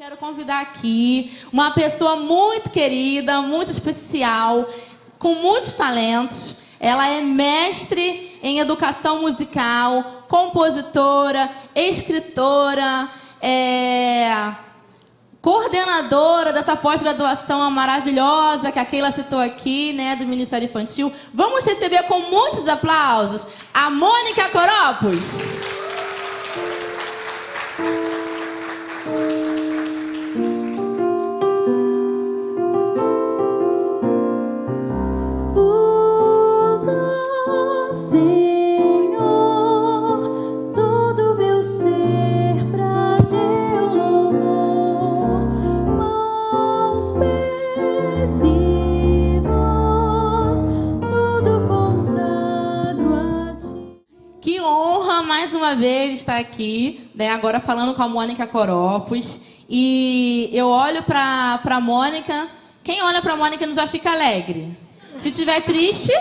Quero convidar aqui uma pessoa muito querida, muito especial, com muitos talentos. Ela é mestre em educação musical, compositora, escritora, coordenadora dessa pós-graduação maravilhosa que a Keila citou aqui, né, do Ministério Infantil. Vamos receber com muitos aplausos a Mônica Coropos. Mais uma vez está aqui, né, agora falando com a Mônica Coropos. E eu olho para a Mônica. Quem olha para a Mônica não já fica alegre? Se tiver triste,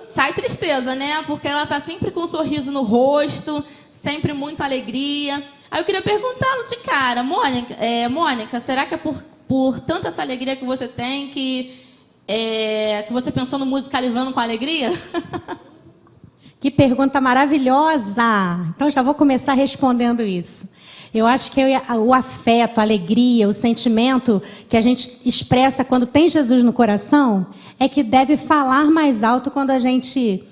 sai tristeza, né? Porque ela está sempre com um sorriso no rosto, sempre muita alegria. Aí eu queria perguntá-lo de cara, Mônica, será que é por tanta essa alegria que você tem que você pensou no Musicalizando com Alegria? Que pergunta maravilhosa! Então, já vou começar respondendo isso. Eu acho que o afeto, a alegria, o sentimento que a gente expressa quando tem Jesus no coração é que deve falar mais alto quando a gente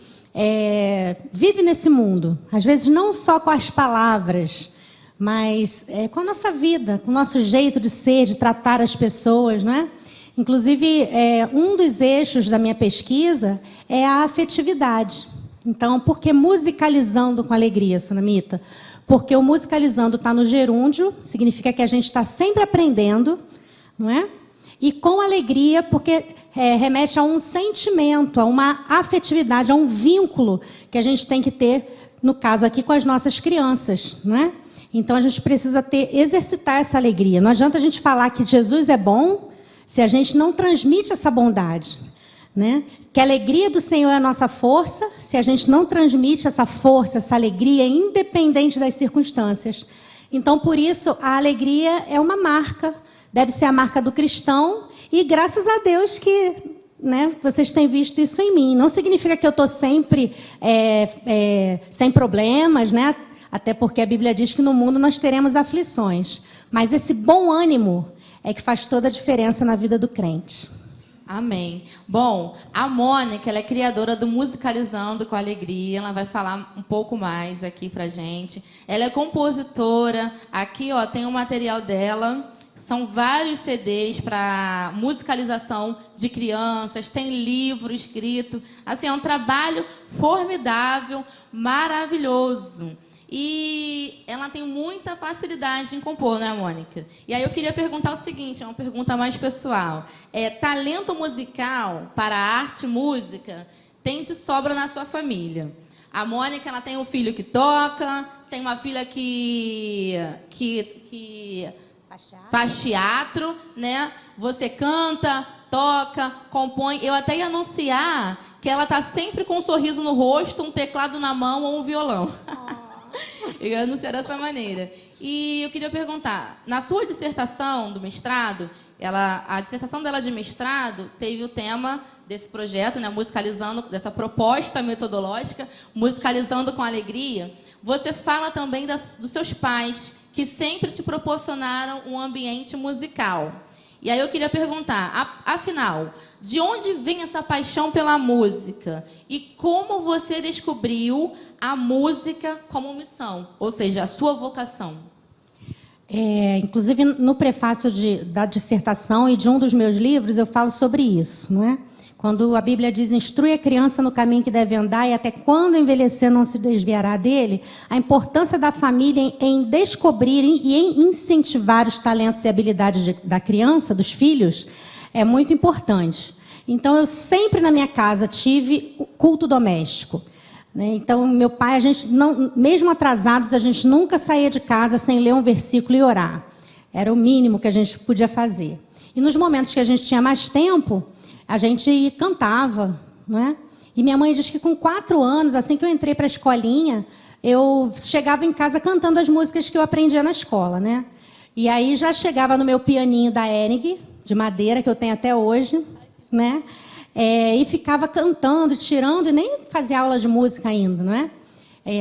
vive nesse mundo. Às vezes, não só com as palavras, mas com a nossa vida, com o nosso jeito de ser, de tratar as pessoas, não é? Inclusive, um dos eixos da minha pesquisa é a afetividade. Então, por que musicalizando com alegria, Sunamita? Porque o musicalizando está no gerúndio, significa que a gente está sempre aprendendo, não é? E com alegria, porque remete a um sentimento, a uma afetividade, a um vínculo que a gente tem que ter, no caso aqui, com as nossas crianças, não é? Então, a gente precisa exercitar essa alegria. Não adianta a gente falar que Jesus é bom se a gente não transmite essa bondade. Né? Que a alegria do Senhor é a nossa força, se a gente não transmite essa força, essa alegria, independente das circunstâncias. Então, por isso, a alegria é uma marca, deve ser a marca do cristão, e graças a Deus que, né, vocês têm visto isso em mim. Não significa que eu estou sempre sem problemas, né? Até porque a Bíblia diz que no mundo nós teremos aflições. Mas esse bom ânimo é que faz toda a diferença na vida do crente. Amém. Bom, a Mônica, ela é criadora do Musicalizando com Alegria. Ela vai falar um pouco mais aqui pra gente. Ela é compositora. Aqui, ó, tem o material dela. São vários CDs para musicalização de crianças. Tem livro escrito. Assim, é um trabalho formidável, maravilhoso. E ela tem muita facilidade em compor, né, Mônica? E aí eu queria perguntar o seguinte, é uma pergunta mais pessoal. Talento musical para arte e música tem de sobra na sua família. A Mônica, ela tem um filho que toca, tem uma filha que faz teatro, né? Você canta, toca, compõe. Eu até ia anunciar que ela está sempre com um sorriso no rosto, um teclado na mão ou um violão. Eu ia anunciar dessa maneira. E eu queria perguntar, na sua dissertação do mestrado, a dissertação dela de mestrado teve o tema desse projeto, né, musicalizando, dessa proposta metodológica, Musicalizando com Alegria. Você fala também dos seus pais, que sempre te proporcionaram um ambiente musical. E aí eu queria perguntar, afinal, de onde vem essa paixão pela música? E como você descobriu a música como missão? Ou seja, a sua vocação? Inclusive, no prefácio da dissertação e de um dos meus livros, eu falo sobre isso, não é? Quando a Bíblia diz, instrui a criança no caminho que deve andar e até quando envelhecer não se desviará dele, a importância da família em descobrir e em incentivar os talentos e habilidades da criança, dos filhos, é muito importante. Então, eu sempre na minha casa tive o culto doméstico. Então, meu pai, a gente não, mesmo atrasados, a gente nunca saía de casa sem ler um versículo e orar. Era o mínimo que a gente podia fazer. E nos momentos que a gente tinha mais tempo, a gente cantava, né? E minha mãe diz que com 4 anos, assim que eu entrei para a escolinha, eu chegava em casa cantando as músicas que eu aprendia na escola, né? E aí já chegava no meu pianinho da Ehring, de madeira, que eu tenho até hoje, né? E ficava cantando, tirando, e nem fazia aula de música ainda, não é?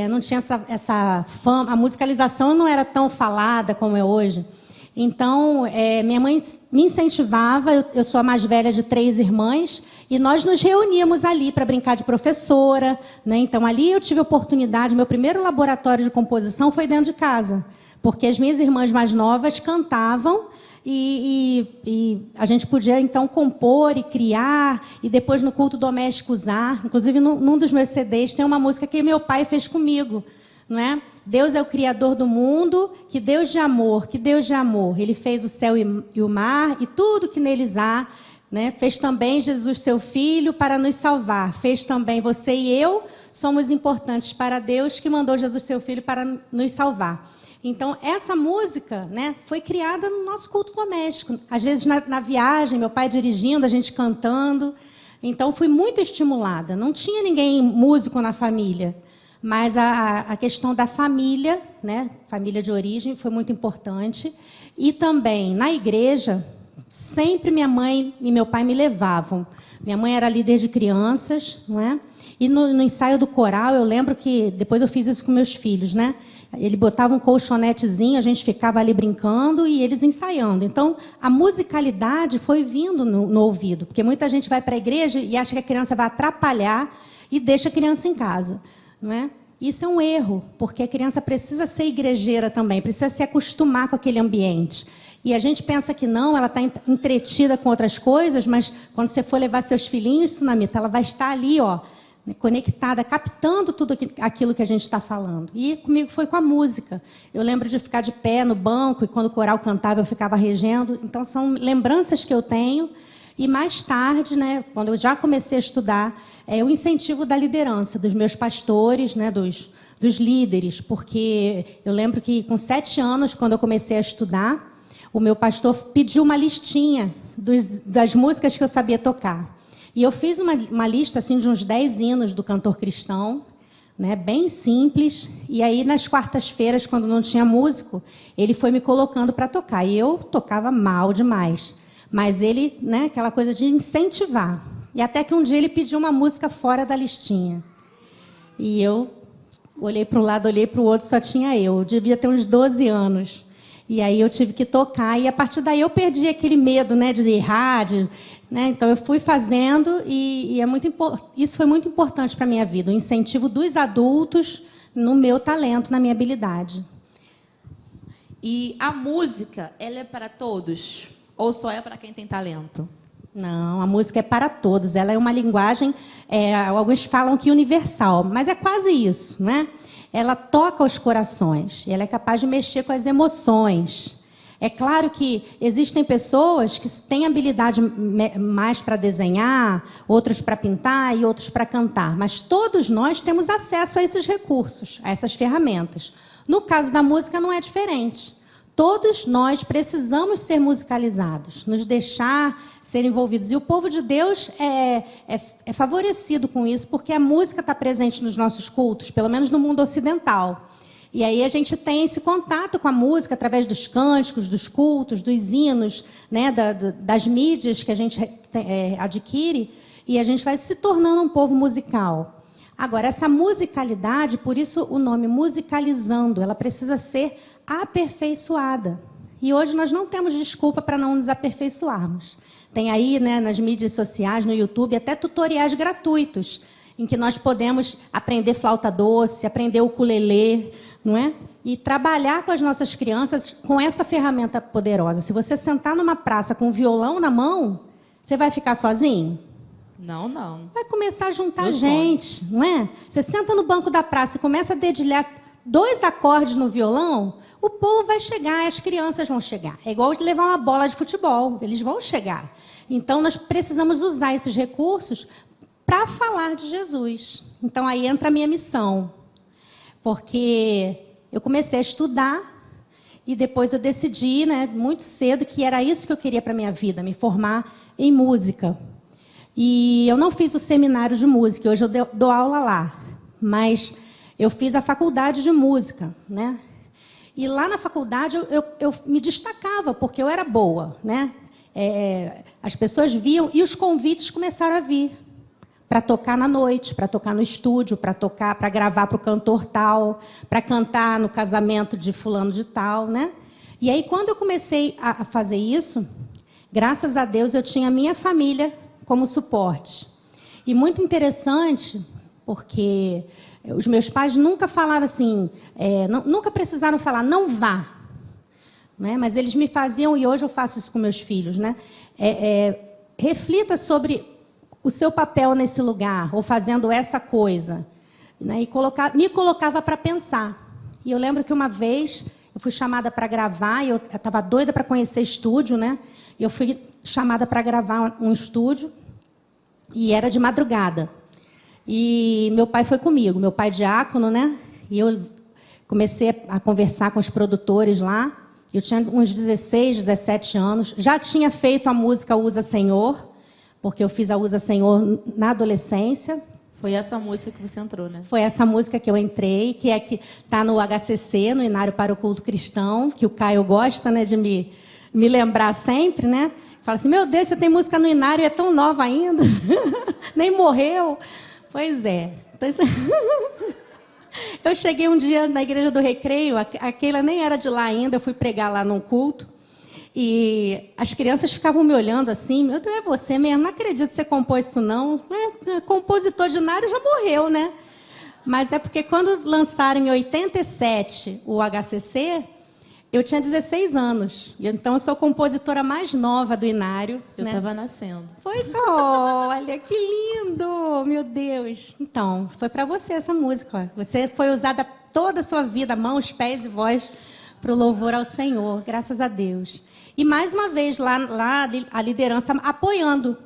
Não tinha essa fama, a musicalização não era tão falada como é hoje. Então, minha mãe me incentivava, eu sou a mais velha de 3 irmãs, e nós nos reuníamos ali para brincar de professora, né? Então, ali eu tive a oportunidade, meu primeiro laboratório de composição foi dentro de casa, porque as minhas irmãs mais novas cantavam, e a gente podia, então, compor e criar, e depois no culto doméstico usar. Inclusive, num dos meus CDs tem uma música que meu pai fez comigo, não é? Deus é o Criador do mundo, que Deus de amor, que Deus de amor. Ele fez o céu e o mar e tudo que neles há, né? Fez também Jesus, seu Filho, para nos salvar. Fez também você e eu, somos importantes para Deus, que mandou Jesus, seu Filho, para nos salvar. Então, essa música, né, foi criada no nosso culto doméstico. Às vezes, na viagem, meu pai dirigindo, a gente cantando. Então, fui muito estimulada. Não tinha ninguém músico na família. Mas a questão da família, né, família de origem, foi muito importante. E também, na igreja, sempre minha mãe e meu pai me levavam. Minha mãe era líder de crianças, não é? E no ensaio do coral, eu lembro que... Depois eu fiz isso com meus filhos, né? Ele botava um colchonetezinho, a gente ficava ali brincando e eles ensaiando. Então, a musicalidade foi vindo no ouvido. Porque muita gente vai para a igreja e acha que a criança vai atrapalhar e deixa a criança em casa. Não é? Isso é um erro, porque a criança precisa ser igrejeira também, precisa se acostumar com aquele ambiente. E a gente pensa que não, ela está entretida com outras coisas, mas quando você for levar seus filhinhos, Sunamita, ela vai estar ali, ó, conectada, captando tudo aquilo que a gente está falando. E comigo foi com a música. Eu lembro de ficar de pé no banco, e quando o coral cantava, eu ficava regendo. Então, são lembranças que eu tenho. E mais tarde, né, quando eu já comecei a estudar, o incentivo da liderança, dos meus pastores, né, dos líderes, porque eu lembro que com 7 anos, quando eu comecei a estudar, o meu pastor pediu uma listinha das músicas que eu sabia tocar. E eu fiz uma lista assim, de uns 10 hinos do cantor cristão, né, bem simples, e aí nas quartas-feiras, quando não tinha músico, ele foi me colocando para tocar, e eu tocava mal demais. Mas ele, né, aquela coisa de incentivar. E até que um dia ele pediu uma música fora da listinha. E eu olhei para um lado, olhei para o outro, só tinha eu. Eu devia ter uns 12 anos. E aí eu tive que tocar. E a partir daí eu perdi aquele medo, né, de errar. Né? Então eu fui fazendo e isso foi muito importante para a minha vida. O incentivo dos adultos no meu talento, na minha habilidade. E a música, ela é para todos? Ou só é para quem tem talento? Não, a música é para todos. Ela é uma linguagem, alguns falam que universal, mas é quase isso, né? Ela toca os corações, ela é capaz de mexer com as emoções. É claro que existem pessoas que têm habilidade mais para desenhar, outros para pintar e outros para cantar, mas todos nós temos acesso a esses recursos, a essas ferramentas. No caso da música, não é diferente. Todos nós precisamos ser musicalizados, nos deixar ser envolvidos. E o povo de Deus é favorecido com isso, porque a música está presente nos nossos cultos, pelo menos no mundo ocidental. E aí a gente tem esse contato com a música através dos cânticos, dos cultos, dos hinos, né, das mídias que a gente adquire, e a gente vai se tornando um povo musical. Agora, essa musicalidade, por isso o nome musicalizando, ela precisa ser aperfeiçoada. E hoje nós não temos desculpa para não nos aperfeiçoarmos. Tem aí, né, nas mídias sociais, no YouTube, até tutoriais gratuitos, em que nós podemos aprender flauta doce, aprender ukulele, não é? E trabalhar com as nossas crianças com essa ferramenta poderosa. Se você sentar numa praça com um violão na mão, você vai ficar sozinho? Não, não. Vai começar a juntar gente, não é? Você senta no banco da praça e começa a dedilhar 2 acordes no violão, o povo vai chegar, as crianças vão chegar. É igual levar uma bola de futebol, eles vão chegar. Então, nós precisamos usar esses recursos para falar de Jesus. Então, aí entra a minha missão. Porque eu comecei a estudar e depois eu decidi, né, muito cedo, que era isso que eu queria para a minha vida, me formar em música. E eu não fiz o seminário de música, hoje eu dou aula lá, mas eu fiz a faculdade de música, né? E lá na faculdade eu me destacava, porque eu era boa, né? As pessoas viam e os convites começaram a vir para tocar na noite, para tocar no estúdio, para tocar, para gravar para o cantor tal, para cantar no casamento de fulano de tal, né? E aí, quando eu comecei a fazer isso, graças a Deus, eu tinha a minha família como suporte. E muito interessante, porque os meus pais nunca falaram assim, nunca precisaram falar, não vá. Né? Mas eles me faziam, e hoje eu faço isso com meus filhos, né? Reflita sobre o seu papel nesse lugar, ou fazendo essa coisa. Né? E me colocava para pensar. E eu lembro que uma vez eu fui chamada para gravar, e eu estava doida para conhecer estúdio, né? Eu fui chamada para gravar um estúdio, e era de madrugada. E meu pai foi comigo, meu pai diácono, né? E eu comecei a conversar com os produtores lá. Eu tinha uns 16, 17 anos. Já tinha feito a música Usa Senhor, porque eu fiz a Usa Senhor na adolescência. Foi essa música que você entrou, né? Foi essa música que eu entrei, que está no HCC, no Inário para o Culto Cristão, que o Caio gosta, né, de me lembrar sempre, né? Fala assim, meu Deus, você tem música no Inário e é tão nova ainda. Nem morreu. Pois é. Então, eu cheguei um dia na Igreja do Recreio, aquela nem era de lá ainda, eu fui pregar lá num culto, e as crianças ficavam me olhando assim, meu Deus, é você mesmo, não acredito que você compôs isso não. Compositor de Inário já morreu, né? Mas é porque quando lançaram em 87 o HCC, eu tinha 16 anos. Então, eu sou compositora mais nova do Inário. Eu estava nascendo. Pois, olha, que lindo! Meu Deus. Então, foi para você essa música. Ó. Você foi usada toda a sua vida, mãos, pés e voz, para o louvor ao Senhor. Graças a Deus. E, mais uma vez, lá a liderança apoiando.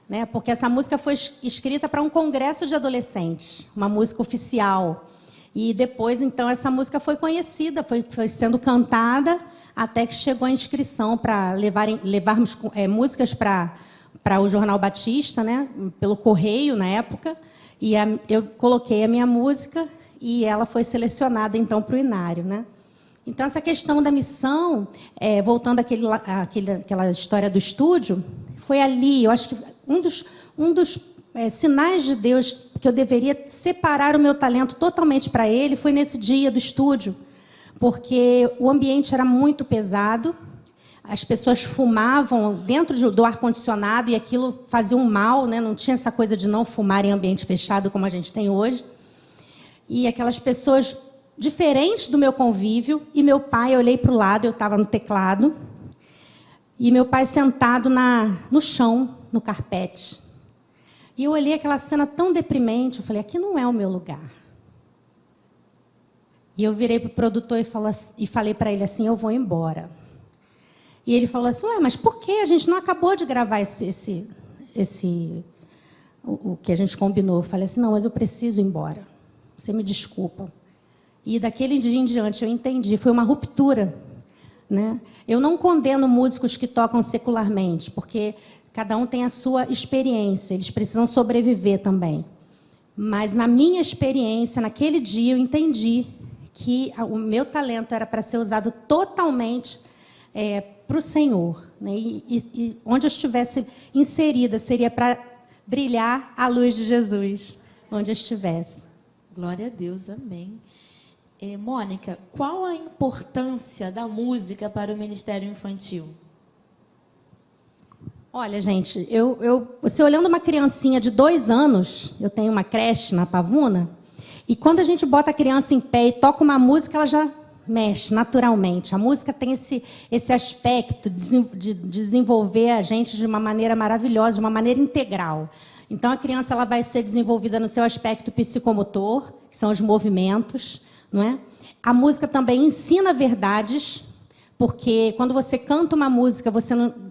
Né? Porque essa música foi escrita para um congresso de adolescentes. Uma música oficial. E depois, então, essa música foi conhecida, foi sendo cantada, até que chegou a inscrição para levarmos músicas para o Jornal Batista, né? Pelo correio, na época. E eu coloquei a minha música e ela foi selecionada, então, para o Inário. Né? Então, essa questão da missão, voltando àquela história do estúdio, foi ali, eu acho que um dos sinais de Deus que eu deveria separar o meu talento totalmente para ele, foi nesse dia do estúdio, porque o ambiente era muito pesado, as pessoas fumavam dentro do ar-condicionado e aquilo fazia um mal, né? Não tinha essa coisa de não fumar em ambiente fechado como a gente tem hoje. E aquelas pessoas diferentes do meu convívio, e meu pai, eu olhei para o lado, eu estava no teclado, e meu pai sentado no chão, no carpete. E eu olhei aquela cena tão deprimente, eu falei, aqui não é o meu lugar. E eu virei para o produtor e falei para ele assim, eu vou embora. E ele falou assim, mas por quê? A gente não acabou de gravar o que a gente combinou. Eu falei assim, não, mas eu preciso ir embora. Você me desculpa. E daquele dia em diante eu entendi, foi uma ruptura. Né? Eu não condeno músicos que tocam secularmente, porque cada um tem a sua experiência, eles precisam sobreviver também. Mas, na minha experiência, naquele dia, eu entendi que o meu talento era para ser usado totalmente para o Senhor. Né? E onde eu estivesse inserida, seria para brilhar a luz de Jesus, onde eu estivesse. Glória a Deus, amém. Mônica, qual a importância da música para o ministério infantil? Olha, gente, você olhando uma criancinha de 2 anos, eu tenho uma creche na Pavuna, e quando a gente bota a criança em pé e toca uma música, ela já mexe naturalmente. A música tem esse aspecto de desenvolver a gente de uma maneira maravilhosa, de uma maneira integral. Então, a criança ela vai ser desenvolvida no seu aspecto psicomotor, que são os movimentos. Não é? A música também ensina verdades, porque quando você canta uma música,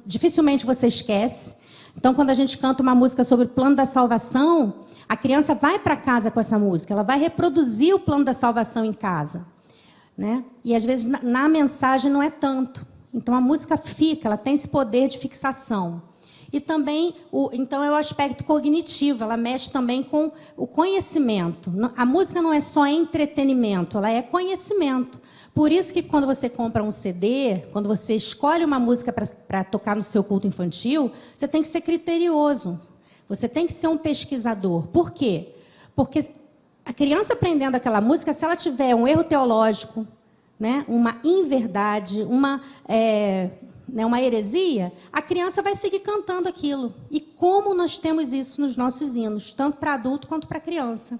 dificilmente você esquece. Então, quando a gente canta uma música sobre o plano da salvação, a criança vai para casa com essa música, ela vai reproduzir o plano da salvação em casa. Né? E, às vezes, na mensagem não é tanto. Então, a música fica, ela tem esse poder de fixação. E também, então, é o aspecto cognitivo, ela mexe também com o conhecimento. A música não é só entretenimento, ela é conhecimento. Por isso que quando você compra um CD, quando você escolhe uma música para tocar no seu culto infantil, você tem que ser criterioso, você tem que ser um pesquisador. Por quê? Porque a criança aprendendo aquela música, se ela tiver um erro teológico, né, uma inverdade, uma heresia, a criança vai seguir cantando aquilo. E como nós temos isso nos nossos hinos, tanto para adulto quanto para criança.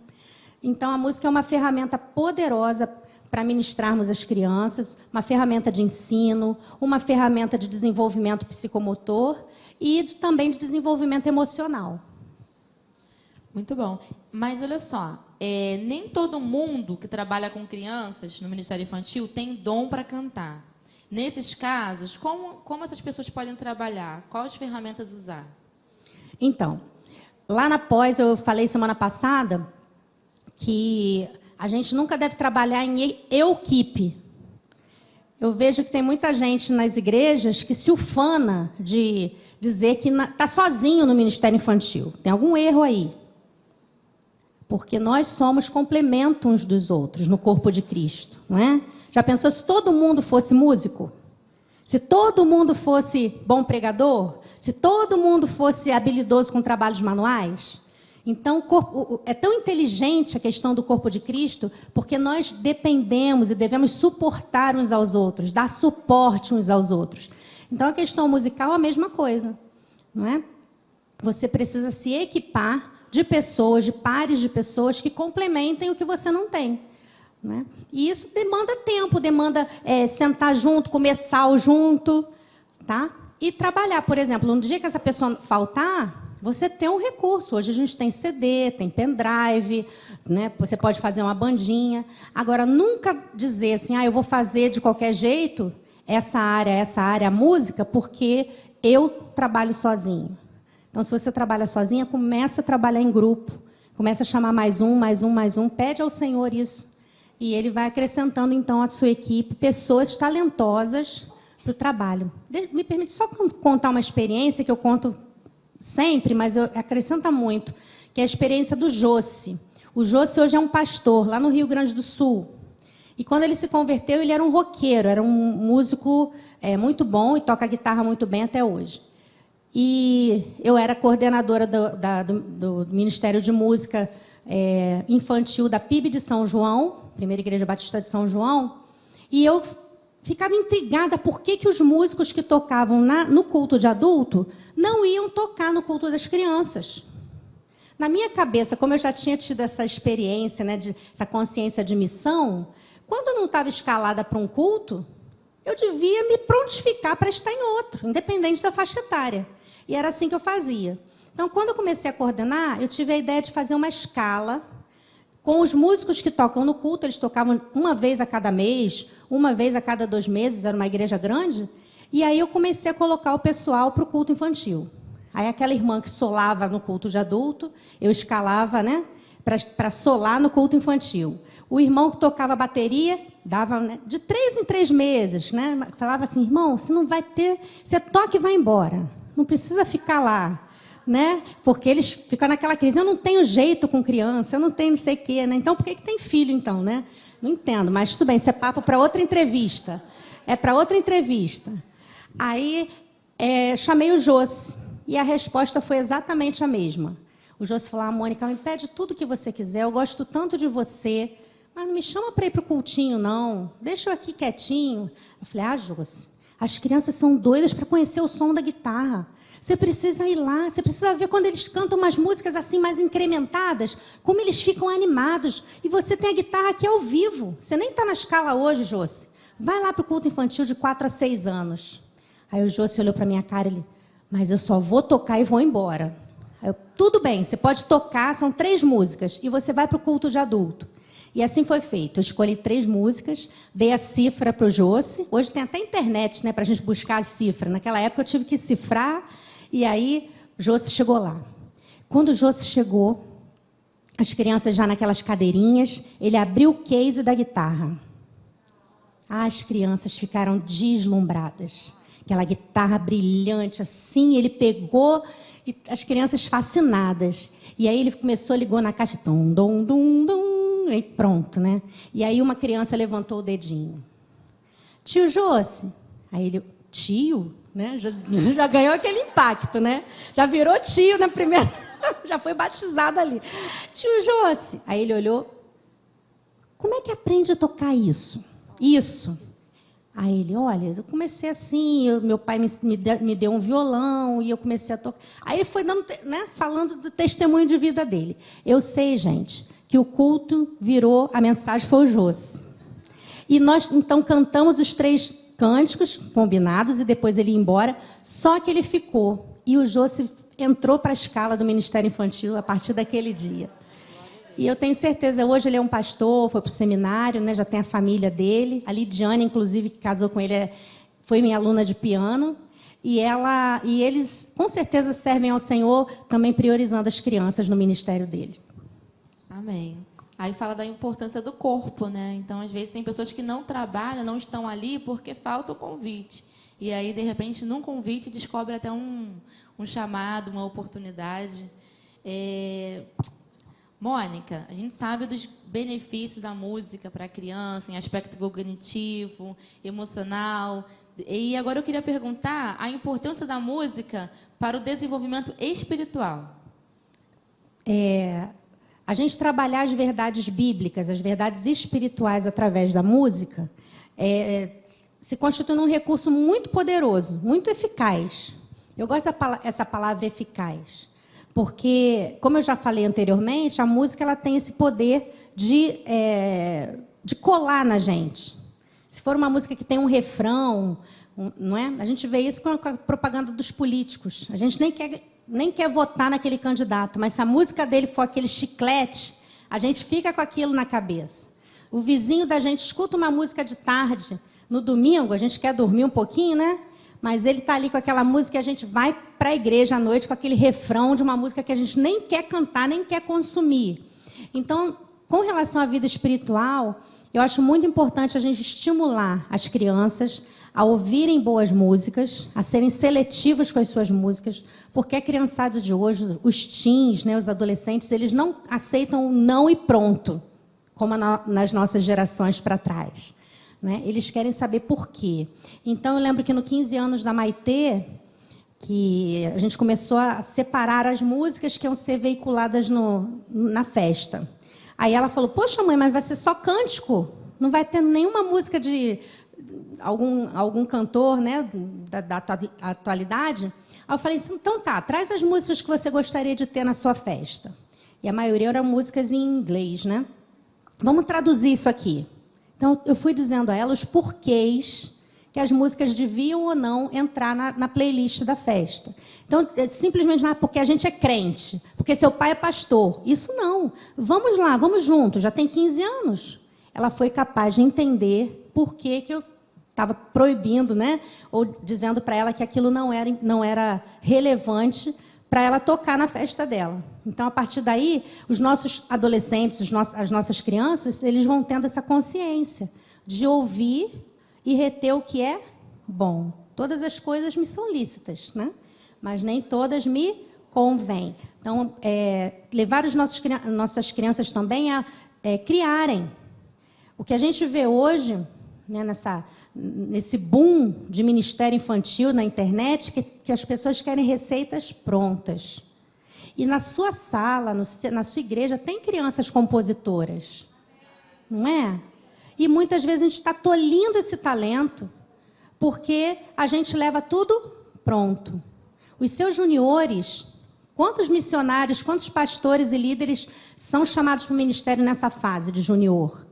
Então, a música é uma ferramenta poderosa para ministrarmos as crianças, uma ferramenta de ensino, uma ferramenta de desenvolvimento psicomotor e também de desenvolvimento emocional. Muito bom. Mas, olha só, nem todo mundo que trabalha com crianças no Ministério Infantil tem dom para cantar. Nesses casos, como essas pessoas podem trabalhar? Quais ferramentas usar? Então, lá na pós, eu falei semana passada que a gente nunca deve trabalhar em equipe. Eu vejo que tem muita gente nas igrejas que se ufana de dizer que está sozinho no Ministério Infantil. Tem algum erro aí. Porque nós somos complemento uns dos outros no corpo de Cristo, não é? Já pensou se todo mundo fosse músico? Se todo mundo fosse bom pregador? Se todo mundo fosse habilidoso com trabalhos manuais? Então, é tão inteligente a questão do corpo de Cristo, porque nós dependemos e devemos suportar uns aos outros, dar suporte uns aos outros. Então, a questão musical é a mesma coisa, não é? Você precisa se equipar de pessoas, de pares de pessoas que complementem o que você não tem. Né? E isso demanda tempo, demanda sentar junto, comer sal junto, tá? E trabalhar. Por exemplo, no dia que essa pessoa faltar, você tem um recurso. Hoje a gente tem CD, tem pendrive, né? Você pode fazer uma bandinha. Agora, nunca dizer assim, eu vou fazer de qualquer jeito essa área, a música, porque eu trabalho sozinho. Então, se você trabalha sozinha, começa a trabalhar em grupo, começa a chamar mais um, pede ao Senhor isso. E Ele vai acrescentando, então, à sua equipe pessoas talentosas para o trabalho. Me permite só contar uma experiência que eu conto sempre, mas acrescenta muito, que é a experiência do Josse. O Josse hoje é um pastor, lá no Rio Grande do Sul. E quando ele se converteu, ele era um roqueiro, era um músico muito bom e toca guitarra muito bem até hoje. E eu era coordenadora do Ministério de Música Infantil da PIB de São João, Primeira Igreja Batista de São João, e eu ficava intrigada por que os músicos que tocavam no culto de adulto não iam tocar no culto das crianças. Na minha cabeça, como eu já tinha tido essa experiência, né, essa consciência de missão, quando eu não estava escalada para um culto, eu devia me prontificar para estar em outro, independente da faixa etária. E era assim que eu fazia. Então, quando eu comecei a coordenar, eu tive a ideia de fazer uma escala com os músicos que tocam no culto. Eles tocavam uma vez a cada mês, uma vez a cada 2 meses, era uma igreja grande. E aí eu comecei a colocar o pessoal para o culto infantil. Aí aquela irmã que solava no culto de adulto, eu escalava, né, para solar no culto infantil. O irmão que tocava bateria, dava, né, de 3 em 3 meses. Né, falava assim, irmão, você não vai ter... Você toca e vai embora. Não precisa ficar lá, né? Porque eles ficam naquela crise. Eu não tenho jeito com criança, eu não tenho não sei o quê, né? Então, por que tem filho, então, né? Não entendo, mas tudo bem, isso é papo para outra entrevista. É para outra entrevista. Aí, chamei o Josse, e a resposta foi exatamente a mesma. O Josse falou, Mônica, me pede tudo o que você quiser, eu gosto tanto de você, mas não me chama para ir para o cultinho, não. Deixa eu aqui quietinho. Eu falei, Josse, as crianças são doidas para conhecer o som da guitarra. Você precisa ir lá, você precisa ver quando eles cantam umas músicas assim mais incrementadas, como eles ficam animados. E você tem a guitarra aqui ao vivo. Você nem está na escala hoje, Josse. Vai lá para o culto infantil de 4 a 6 anos. Aí o Josse olhou para a minha cara e ele, mas eu só vou tocar e vou embora. Aí eu, tudo bem, você pode tocar, são 3 músicas, e você vai para o culto de adulto. E assim foi feito. Eu escolhi 3 músicas, dei a cifra para o Josse. Hoje tem até internet, né, para a gente buscar a cifra. Naquela época eu tive que cifrar, e aí o Josse chegou lá. Quando o Josse chegou, as crianças já naquelas cadeirinhas, ele abriu o case da guitarra. As crianças ficaram deslumbradas. aquela guitarra brilhante, assim, ele pegou, e as crianças fascinadas. E aí ele começou, ligou na caixa, tum, dum, dum, dum, e pronto, né? E aí uma criança levantou o dedinho. Tio Josse. Aí ele, tio? Né? Já ganhou aquele impacto, né? Já virou tio na primeira... Já foi batizado ali. Tio Josse. Aí ele olhou. Como é que aprende a tocar isso? Isso. Aí ele, olha, eu comecei assim, meu pai me deu um violão e eu comecei a tocar. Aí ele foi dando, né, falando do testemunho de vida dele. Eu sei, gente, que o culto virou, a mensagem foi o Josse. E nós, então, cantamos os 3 cânticos combinados e depois ele ia embora, só que ele ficou. E o Josse entrou para a escala do Ministério Infantil a partir daquele dia. E eu tenho certeza, hoje ele é um pastor, foi para o seminário, né, já tem a família dele. A Lidiane, inclusive, que casou com ele, foi minha aluna de piano. E eles, com certeza, servem ao Senhor, também priorizando as crianças no ministério dele. Amém. Aí fala da importância do corpo, né? Então, às vezes, tem pessoas que não trabalham, não estão ali porque falta o convite. E aí, de repente, num convite, descobre até um chamado, uma oportunidade. Mônica, a gente sabe dos benefícios da música para a criança, em aspecto cognitivo, emocional. E agora eu queria perguntar a importância da música para o desenvolvimento espiritual. A gente trabalhar as verdades bíblicas, as verdades espirituais através da música, se constitui um recurso muito poderoso, muito eficaz. Eu gosto dessa palavra eficaz. Porque, como eu já falei anteriormente, a música ela tem esse poder de colar na gente. Se for uma música que tem um refrão, não é? A gente vê isso com a propaganda dos políticos. A gente nem quer votar naquele candidato, mas se a música dele for aquele chiclete, a gente fica com aquilo na cabeça. O vizinho da gente escuta uma música de tarde, no domingo, a gente quer dormir um pouquinho, né? Mas ele está ali com aquela música e a gente vai para a igreja à noite com aquele refrão de uma música que a gente nem quer cantar, nem quer consumir. Então, com relação à vida espiritual, eu acho muito importante a gente estimular as crianças a ouvirem boas músicas, a serem seletivas com as suas músicas, porque a criançada de hoje, os teens, né, os adolescentes, eles não aceitam o não e pronto, como nas nossas gerações para trás. Né? Eles querem saber por quê. Então, eu lembro que no 15 anos da Maitê, que a gente começou a separar as músicas que iam ser veiculadas na festa. Aí ela falou, poxa, mãe, mas vai ser só cântico? Não vai ter nenhuma música de algum cantor, né, da atualidade? Aí eu falei assim, então tá, traz as músicas que você gostaria de ter na sua festa. E a maioria eram músicas em inglês, né? Vamos traduzir isso aqui. Então, eu fui dizendo a ela os porquês que as músicas deviam ou não entrar na playlist da festa. Então, simplesmente porque a gente é crente, porque seu pai é pastor. Isso não. Vamos lá, vamos juntos. Já tem 15 anos. Ela foi capaz de entender por que eu estava proibindo, né? Ou dizendo para ela que aquilo não era relevante para ela tocar na festa dela. Então, a partir daí, os nossos adolescentes, as nossas crianças, eles vão tendo essa consciência de ouvir e reter o que é bom. Todas as coisas me são lícitas, né? Mas nem todas me convêm. Então, levar nossas crianças também a criarem. O que a gente vê hoje, né, nesse boom de ministério infantil na internet, que as pessoas querem receitas prontas. E na sua sala, na sua igreja, tem crianças compositoras. Não é? E muitas vezes a gente está tolhindo esse talento, porque a gente leva tudo pronto. Os seus juniores, quantos missionários, quantos pastores e líderes são chamados para o ministério nessa fase de junior?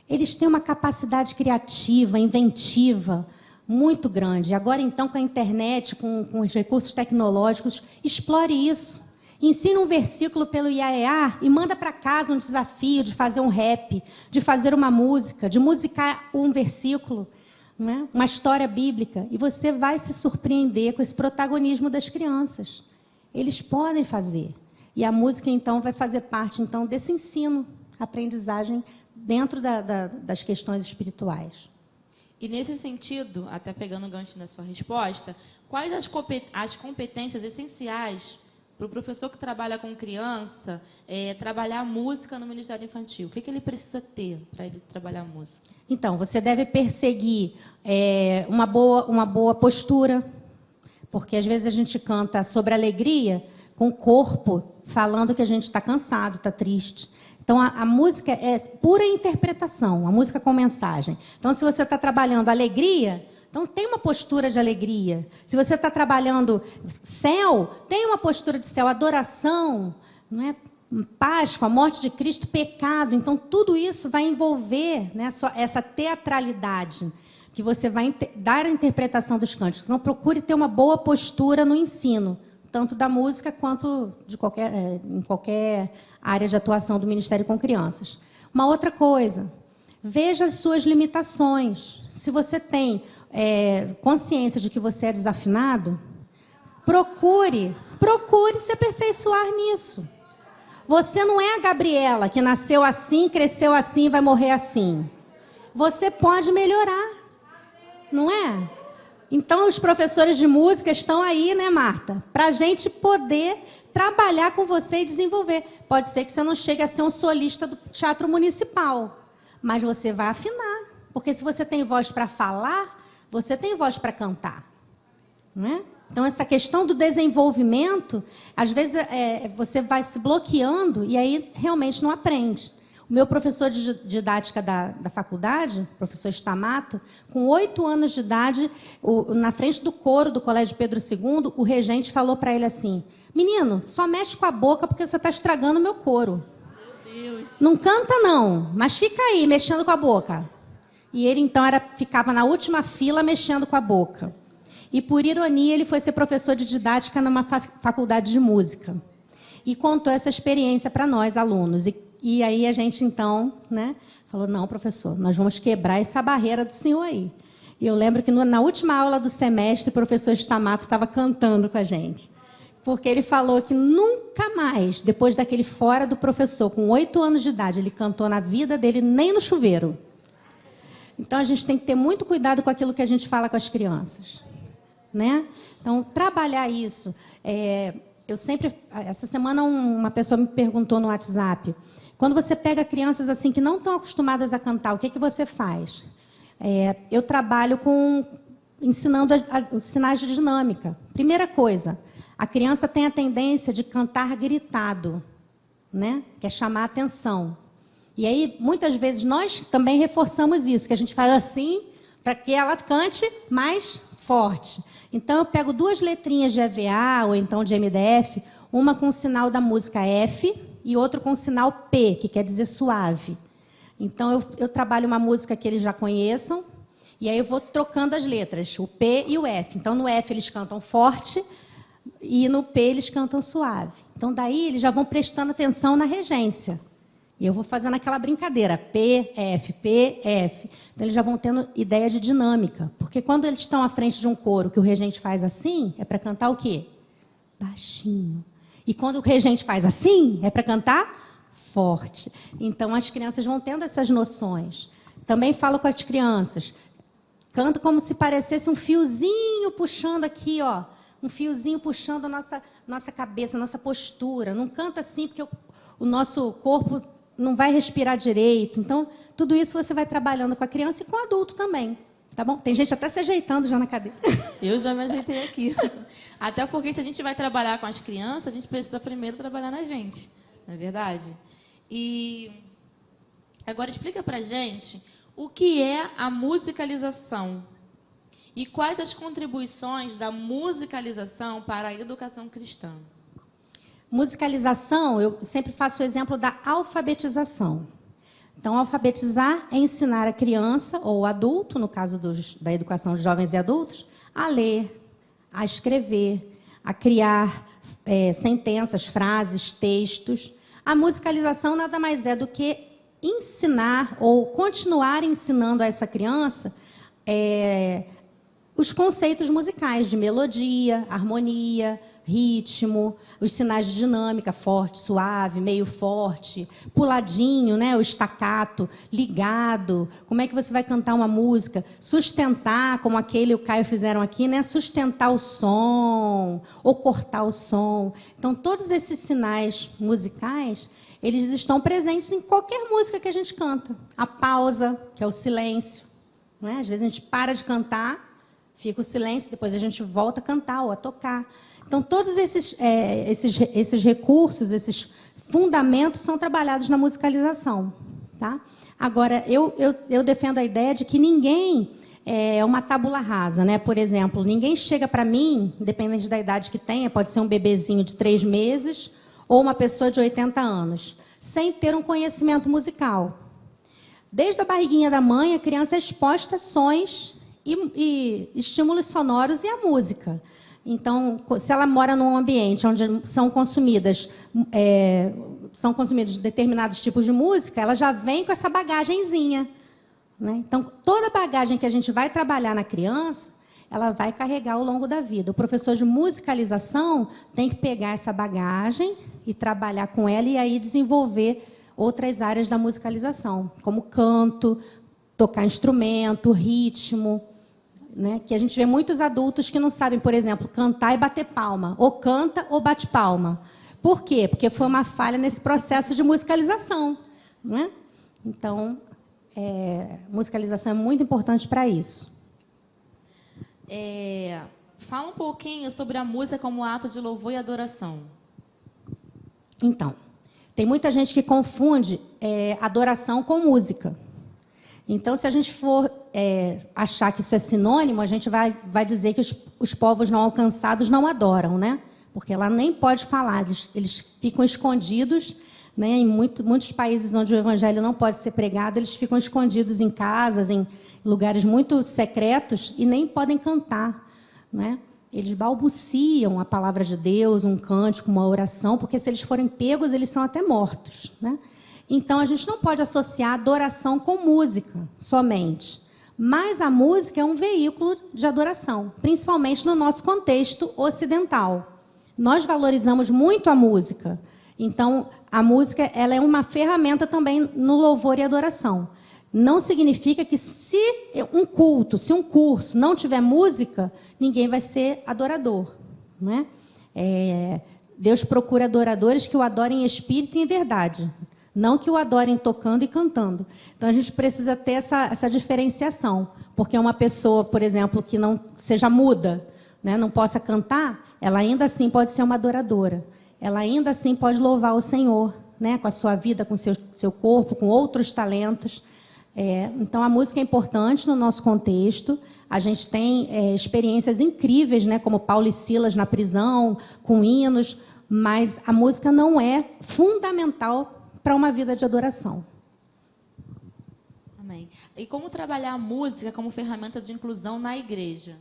Eles têm uma capacidade criativa, inventiva, muito grande. Agora, então, com a internet, com os recursos tecnológicos, explore isso. Ensina um versículo pelo IAEA e manda para casa um desafio de fazer um rap, de fazer uma música, de musicar um versículo, né? Uma história bíblica. E você vai se surpreender com esse protagonismo das crianças. Eles podem fazer. E a música, então, vai fazer parte então, desse ensino, aprendizagem, dentro das questões espirituais. E nesse sentido, até pegando o gancho da sua resposta, quais as competências essenciais para o professor que trabalha com criança trabalhar música no Ministério Infantil? O que ele precisa ter para ele trabalhar música? Então, você deve perseguir uma boa postura, porque às vezes a gente canta sobre alegria com o corpo falando que a gente está cansado, está triste. Então, a música é pura interpretação, a música com mensagem. Então, se você está trabalhando alegria, então tem uma postura de alegria. Se você está trabalhando céu, tem uma postura de céu, adoração, não é? Páscoa, a morte de Cristo, pecado. Então, tudo isso vai envolver, né, essa teatralidade, que você vai dar a interpretação dos cânticos. Então, procure ter uma boa postura no ensino, tanto da música quanto em qualquer área de atuação do Ministério com Crianças. Uma outra coisa, veja as suas limitações. Se você tem consciência de que você é desafinado, procure se aperfeiçoar nisso. Você não é a Gabriela, que nasceu assim, cresceu assim e vai morrer assim. Você pode melhorar, não é? Então, os professores de música estão aí, né, Marta? Para a gente poder trabalhar com você e desenvolver. Pode ser que você não chegue a ser um solista do Teatro Municipal, mas você vai afinar. Porque se você tem voz para falar, você tem voz para cantar, não é? Então, essa questão do desenvolvimento, às vezes você vai se bloqueando e aí realmente não aprende. O meu professor de didática da faculdade, professor Stamato, com 8 anos de idade, na frente do coro do Colégio Pedro II, o regente falou para ele assim: menino, só mexe com a boca porque você está estragando o meu coro. Meu Deus. Não canta não, mas fica aí mexendo com a boca. E ele então ficava na última fila mexendo com a boca. E, por ironia, ele foi ser professor de didática numa faculdade de música. E contou essa experiência para nós, alunos. E aí a gente, então, né, falou, não, professor, nós vamos quebrar essa barreira do senhor aí. E eu lembro que na última aula do semestre, o professor Stamato estava cantando com a gente. Porque ele falou que nunca mais, depois daquele fora do professor, com 8 anos de idade, ele cantou na vida dele nem no chuveiro. Então, a gente tem que ter muito cuidado com aquilo que a gente fala com as crianças, né? Então, trabalhar isso. Essa semana, uma pessoa me perguntou no WhatsApp, quando você pega crianças assim que não estão acostumadas a cantar, o que você faz? Eu trabalho ensinando os sinais de dinâmica. Primeira coisa, a criança tem a tendência de cantar gritado, né? Que é chamar a atenção. E aí, muitas vezes, nós também reforçamos isso, que a gente faz assim, para que ela cante mais forte. Então, eu pego 2 letrinhas de EVA, ou então de MDF, uma com o sinal da música F e outra com o sinal P, que quer dizer suave. Então, eu trabalho uma música que eles já conheçam, e aí eu vou trocando as letras, o P e o F. Então, no F eles cantam forte, e no P eles cantam suave. Então, daí eles já vão prestando atenção na regência. E eu vou fazendo aquela brincadeira, P, F, P, F. Então, eles já vão tendo ideia de dinâmica. Porque quando eles estão à frente de um coro que o regente faz assim, é para cantar o quê? Baixinho. E quando o regente faz assim, é para cantar forte. Então, as crianças vão tendo essas noções. Também falo com as crianças. Canta como se parecesse um fiozinho puxando aqui, ó. Um fiozinho puxando a nossa cabeça, a nossa postura. Não canta assim, porque o nosso corpo não vai respirar direito. Então, tudo isso você vai trabalhando com a criança e com o adulto também. Tá bom? Tem gente até se ajeitando já na cadeira. Eu já me ajeitei aqui. Até porque se a gente vai trabalhar com as crianças, a gente precisa primeiro trabalhar na gente. Não é verdade? E agora explica pra gente o que é a musicalização e quais as contribuições da musicalização para a educação cristã. Musicalização, eu sempre faço o exemplo da alfabetização. Então, alfabetizar é ensinar a criança, ou o adulto, no caso da educação de jovens e adultos, a ler, a escrever, a criar sentenças, frases, textos. A musicalização nada mais é do que ensinar ou continuar ensinando a essa criança os conceitos musicais de melodia, harmonia, ritmo, os sinais de dinâmica, forte, suave, meio forte, puladinho, né, o staccato, ligado, como é que você vai cantar uma música, sustentar, como aquele e o Caio fizeram aqui, né, sustentar o som ou cortar o som. Então, todos esses sinais musicais, eles estão presentes em qualquer música que a gente canta. A pausa, que é o silêncio, né? Às vezes a gente para de cantar, fica o silêncio, depois a gente volta a cantar ou a tocar. Então, todos esses recursos, esses fundamentos são trabalhados na musicalização. Tá? Agora, eu defendo a ideia de que ninguém é uma tábula rasa. Né? Por exemplo, ninguém chega para mim, independente da idade que tenha, pode ser um bebezinho de 3 meses ou uma pessoa de 80 anos, sem ter um conhecimento musical. Desde a barriguinha da mãe, a criança é exposta a sons e estímulos sonoros e a música. Então, se ela mora num ambiente onde são consumidos determinados tipos de música, ela já vem com essa bagagenzinha. Né? Então, toda bagagem que a gente vai trabalhar na criança, ela vai carregar ao longo da vida. O professor de musicalização tem que pegar essa bagagem e trabalhar com ela e aí desenvolver outras áreas da musicalização, como canto, tocar instrumento, ritmo. Né? Que a gente vê muitos adultos que não sabem, por exemplo, cantar e bater palma. Ou canta ou bate palma. Por quê? Porque foi uma falha nesse processo de musicalização. Né? Então, musicalização é muito importante para isso. Fala um pouquinho sobre a música como ato de louvor e adoração. Então, tem muita gente que confunde adoração com música. Então, se a gente for achar que isso é sinônimo, a gente vai dizer que os povos não alcançados não adoram, né? Porque ela nem pode falar, eles ficam escondidos, né? Em muitos países onde o evangelho não pode ser pregado, eles ficam escondidos em casas, em lugares muito secretos e nem podem cantar, né? Eles balbuciam a palavra de Deus, um cântico, uma oração, porque se eles forem pegos, eles são até mortos, né? Então, a gente não pode associar adoração com música somente. Mas a música é um veículo de adoração, principalmente no nosso contexto ocidental. Nós valorizamos muito a música. Então, a música ela é uma ferramenta também no louvor e adoração. Não significa que se um curso não tiver música, ninguém vai ser adorador. Não é? Deus procura adoradores que o adorem em espírito e em verdade. Não que o adorem tocando e cantando. Então, a gente precisa ter essa diferenciação. Porque uma pessoa, por exemplo, que não seja muda, né, não possa cantar, ela ainda assim pode ser uma adoradora. Ela ainda assim pode louvar o Senhor, né, com a sua vida, com o seu corpo, com outros talentos. Então, a música é importante no nosso contexto. A gente tem experiências incríveis, né, como Paulo e Silas na prisão, com hinos, mas a música não é fundamental para uma vida de adoração. Amém. E como trabalhar a música como ferramenta de inclusão na igreja?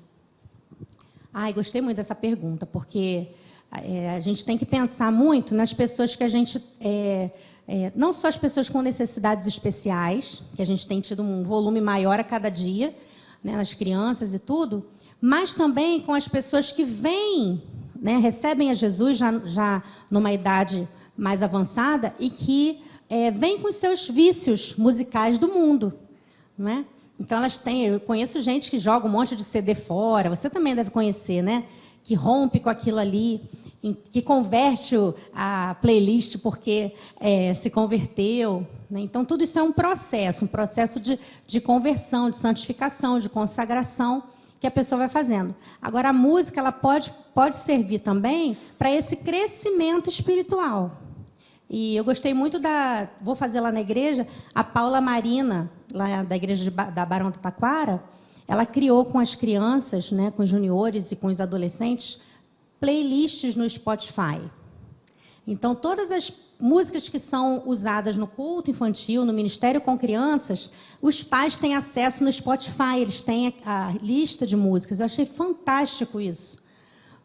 Gostei muito dessa pergunta, porque a gente tem que pensar muito nas pessoas que a gente... não só as pessoas com necessidades especiais, que a gente tem tido um volume maior a cada dia, né, nas crianças e tudo, mas também com as pessoas que vêm, né, recebem a Jesus já numa idade mais avançada e que vem com os seus vícios musicais do mundo, né? Então, eu conheço gente que joga um monte de CD fora, você também deve conhecer, né? Que rompe com aquilo ali, que converte a playlist porque se converteu. Né? Então, tudo isso é um processo de conversão, de santificação, de consagração, que a pessoa vai fazendo. Agora, a música ela pode servir também para esse crescimento espiritual. E eu gostei muito vou fazer lá na igreja, a Paula Marina, lá da igreja da Barão do Taquara, ela criou com as crianças, né, com os juniores e com os adolescentes, playlists no Spotify. Então, todas as músicas que são usadas no culto infantil, no Ministério com Crianças, os pais têm acesso no Spotify, eles têm a lista de músicas. Eu achei fantástico isso.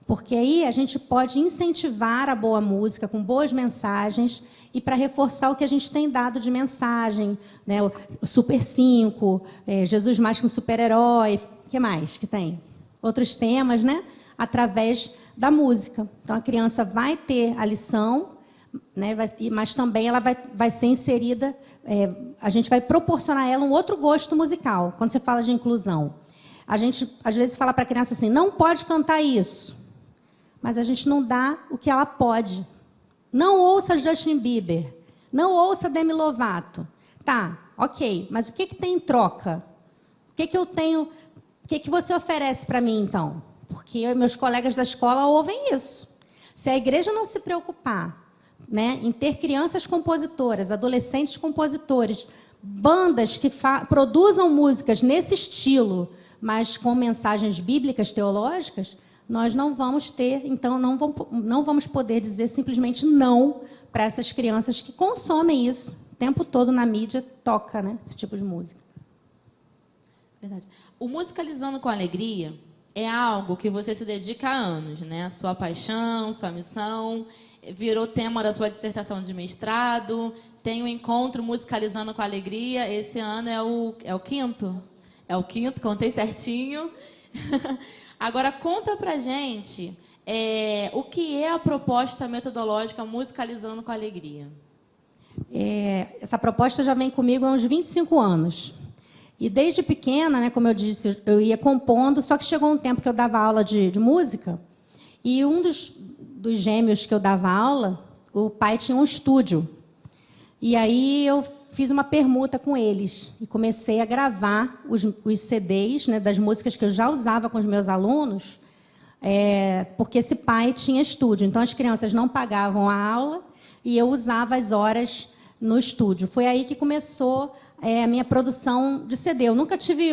Porque aí a gente pode incentivar a boa música com boas mensagens e para reforçar o que a gente tem dado de mensagem, né? O Super 5, Jesus mais que um super-herói, o que mais que tem? outros temas, né? Através da música. Então, a criança vai ter a lição, né? Mas também ela vai ser inserida, a gente vai proporcionar a ela um outro gosto musical. Quando você fala de inclusão, a gente, às vezes, fala para a criança assim, não pode cantar isso. Mas a gente não dá o que ela pode. Não ouça Justin Bieber. Não ouça Demi Lovato. Tá, ok. Mas o que tem em troca? O que eu tenho... O que você oferece para mim, então? Porque meus colegas da escola ouvem isso. Se a igreja não se preocupar, né, em ter crianças compositoras, adolescentes compositores, bandas que produzam músicas nesse estilo, mas com mensagens bíblicas, teológicas, nós não vamos ter, então, não vamos poder dizer simplesmente não para essas crianças que consomem isso o tempo todo na mídia, toca, né, esse tipo de música. Verdade. O Musicalizando com Alegria é algo que você se dedica há anos, né? Sua paixão, sua missão, virou tema da sua dissertação de mestrado, tem o encontro Musicalizando com Alegria, esse ano é o quinto? É o quinto, contei certinho. Agora, conta pra gente o que é a proposta metodológica Musicalizando com Alegria. Essa proposta já vem comigo há uns 25 anos. E desde pequena, né, como eu disse, eu ia compondo, só que chegou um tempo que eu dava aula de música, e um dos gêmeos que eu dava aula, o pai tinha um estúdio. E aí eu fiz uma permuta com eles e comecei a gravar os CDs, né, das músicas que eu já usava com os meus alunos, porque esse pai tinha estúdio. Então, as crianças não pagavam a aula e eu usava as horas no estúdio. Foi aí que começou a minha produção de CD. Eu nunca tive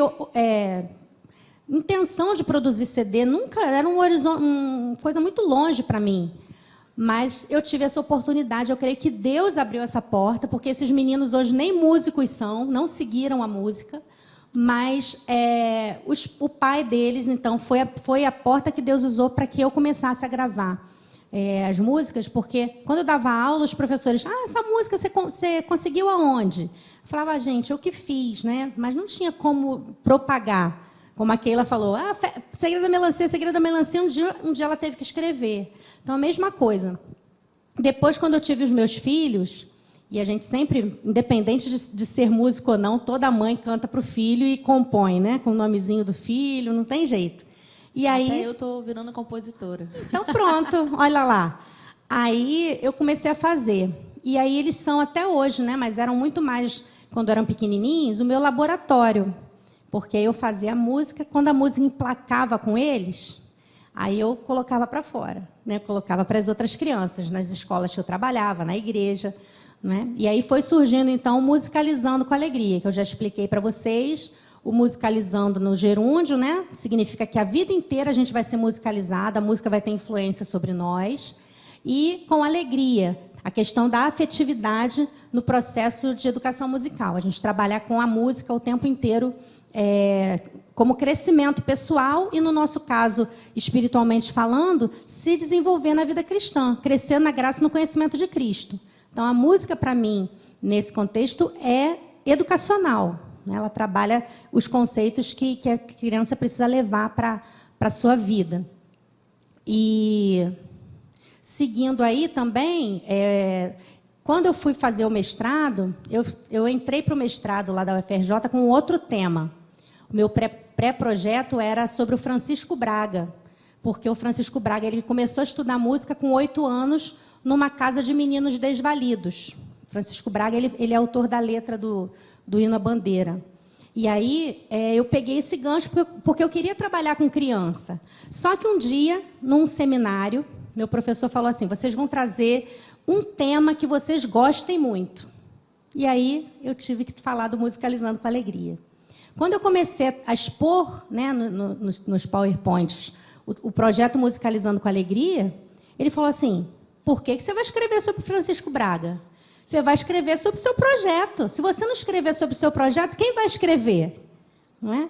intenção de produzir CD, nunca, era uma coisa muito longe para mim. Mas eu tive essa oportunidade, eu creio que Deus abriu essa porta, porque esses meninos hoje nem músicos são, não seguiram a música, mas o pai deles, então, foi a porta que Deus usou para que eu começasse a gravar as músicas, porque quando eu dava aula, os professores, essa música você conseguiu aonde? Eu falava, gente, eu que fiz, né? Mas não tinha como propagar. Como a Keila falou, Segredo da Melancia, um dia ela teve que escrever. Então, a mesma coisa. Depois, quando eu tive os meus filhos, e a gente sempre, independente de ser músico ou não, toda mãe canta para o filho e compõe, né? Com o nomezinho do filho, não tem jeito. E aí, até eu estou virando compositora. Então, pronto, olha lá. Aí, eu comecei a fazer. E aí, eles são até hoje, né? Mas eram muito mais, quando eram pequenininhos, o meu laboratório. Porque eu fazia a música, quando a música emplacava com eles, aí eu colocava para fora, né? Colocava para as outras crianças, nas escolas que eu trabalhava, na igreja, né? E aí foi surgindo, então, o Musicalizando com Alegria, que eu já expliquei para vocês. O musicalizando no gerúndio, né? Significa que a vida inteira a gente vai ser musicalizada, a música vai ter influência sobre nós. E com alegria, a questão da afetividade no processo de educação musical. A gente trabalhar com a música o tempo inteiro, como crescimento pessoal e, no nosso caso, espiritualmente falando, se desenvolver na vida cristã, crescer na graça e no conhecimento de Cristo. Então, a música, para mim, nesse contexto, é educacional. Ela trabalha os conceitos que a criança precisa levar para a sua vida. E, seguindo aí também, quando eu fui fazer o mestrado, eu entrei para o mestrado lá da UFRJ com outro tema. O meu pré-projeto era sobre o Francisco Braga, porque o Francisco Braga ele começou a estudar música com 8 anos numa casa de meninos desvalidos. Francisco Braga ele é autor da letra do Hino à Bandeira. E aí eu peguei esse gancho porque eu queria trabalhar com criança. Só que um dia, num seminário, meu professor falou assim, vocês vão trazer um tema que vocês gostem muito. E aí eu tive que falar do Musicalizando com Alegria. Quando eu comecei a expor, né, nos PowerPoints o projeto Musicalizando com Alegria, ele falou assim, por que você vai escrever sobre Francisco Braga? Você vai escrever sobre o seu projeto. Se você não escrever sobre o seu projeto, quem vai escrever? Não é?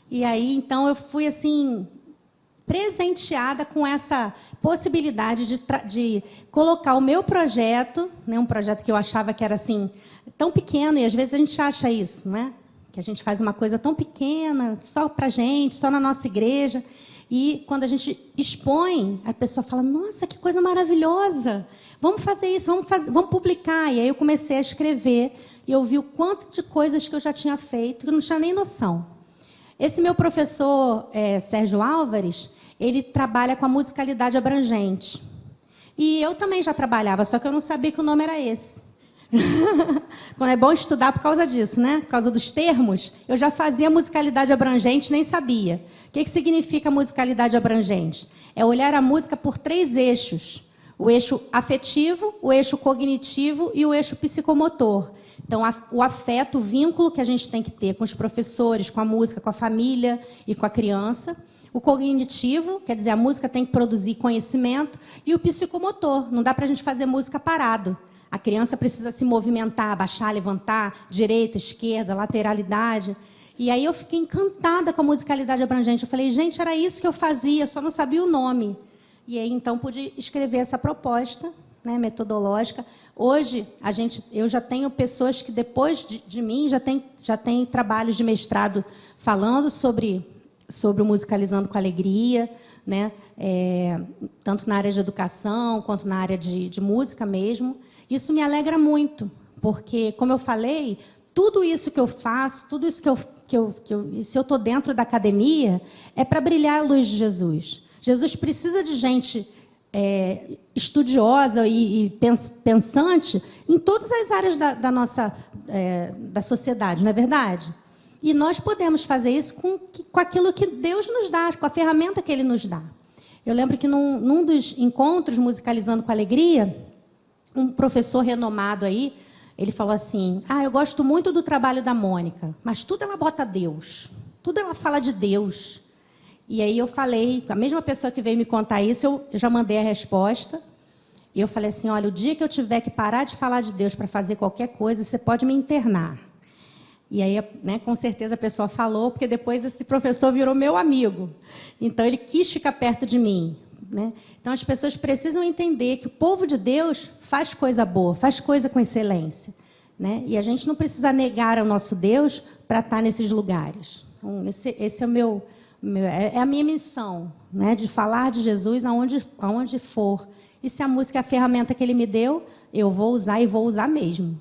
E aí, então, eu fui assim presenteada com essa possibilidade de colocar o meu projeto, né, um projeto que eu achava que era assim tão pequeno, e às vezes a gente acha isso, não é? Que a gente faz uma coisa tão pequena, só para a gente, só na nossa igreja. E quando a gente expõe, a pessoa fala, nossa, que coisa maravilhosa, vamos fazer isso, vamos publicar. E aí eu comecei a escrever e eu vi o quanto de coisas que eu já tinha feito, que eu não tinha nem noção. Esse meu professor, Sérgio Álvares, ele trabalha com a musicalidade abrangente. E eu também já trabalhava, só que eu não sabia que o nome era esse. Quando é bom estudar por causa disso, né? Por causa dos termos, eu já fazia musicalidade abrangente, nem sabia. O que significa musicalidade abrangente? É olhar a música por 3 eixos. O eixo afetivo, o eixo cognitivo e o eixo psicomotor. Então, o afeto, o vínculo que a gente tem que ter com os professores, com a música, com a família e com a criança. O cognitivo, quer dizer, a música tem que produzir conhecimento. E o psicomotor, não dá para a gente fazer música parado. A criança precisa se movimentar, abaixar, levantar, direita, esquerda, lateralidade. E aí eu fiquei encantada com a musicalidade abrangente. Eu falei, gente, era isso que eu fazia, só não sabia o nome. E aí, então, pude escrever essa proposta, né, metodológica. Hoje, eu já tenho pessoas que, depois de mim, já tem trabalhos de mestrado falando sobre o Musicalizando com Alegria, né, tanto na área de educação, quanto na área de música mesmo. Isso me alegra muito, porque, como eu falei, tudo isso que eu faço, tudo isso se eu estou dentro da academia, é para brilhar a luz de Jesus. Jesus precisa de gente estudiosa e pensante em todas as áreas da nossa da sociedade, não é verdade? E nós podemos fazer isso com aquilo que Deus nos dá, com a ferramenta que Ele nos dá. Eu lembro que num dos encontros Musicalizando com Alegria, um professor renomado aí, ele falou assim, eu gosto muito do trabalho da Mônica, mas tudo ela bota Deus, tudo ela fala de Deus. E aí eu falei, a mesma pessoa que veio me contar isso, eu já mandei a resposta. E eu falei assim, olha, o dia que eu tiver que parar de falar de Deus para fazer qualquer coisa, você pode me internar. E aí, né, com certeza a pessoa falou, porque depois esse professor virou meu amigo. Então, ele quis ficar perto de mim. Né? Então, as pessoas precisam entender que o povo de Deus faz coisa boa, faz coisa com excelência. Né? E a gente não precisa negar ao nosso Deus para estar nesses lugares. Então, esse é a minha missão, né? De falar de Jesus aonde for. E se a música é a ferramenta que Ele me deu, eu vou usar e vou usar mesmo.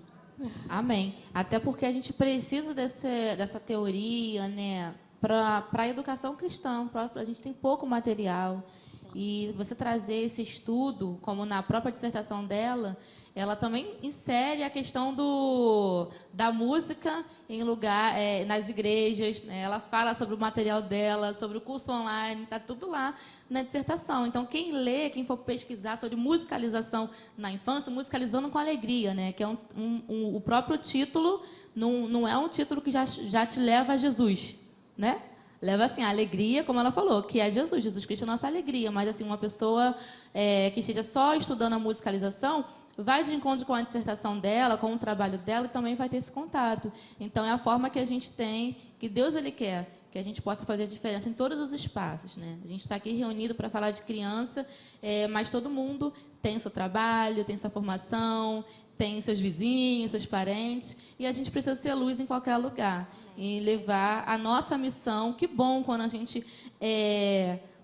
Amém. Até porque a gente precisa dessa teoria, né, para a educação cristã. A gente tem pouco material. E você trazer esse estudo, como na própria dissertação dela, ela também insere a questão da música em nas igrejas. Né? Ela fala sobre o material dela, sobre o curso online, está tudo lá na dissertação. Então, quem lê, quem for pesquisar sobre musicalização na infância, musicalizando com alegria, né? Que é o próprio título, não é um título que já te leva a Jesus, né? Leva assim a alegria, como ela falou, que é Jesus. Jesus Cristo é a nossa alegria. Mas assim, uma pessoa que esteja só estudando a musicalização vai de encontro com a dissertação dela, com o trabalho dela, e também vai ter esse contato. Então, é a forma que a gente tem, que Deus Ele quer, que a gente possa fazer a diferença em todos os espaços. Né? A gente está aqui reunido para falar de criança, mas todo mundo tem seu trabalho, tem sua formação, tem seus vizinhos, seus parentes, e a gente precisa ser luz em qualquer lugar e levar a nossa missão. Que bom quando a gente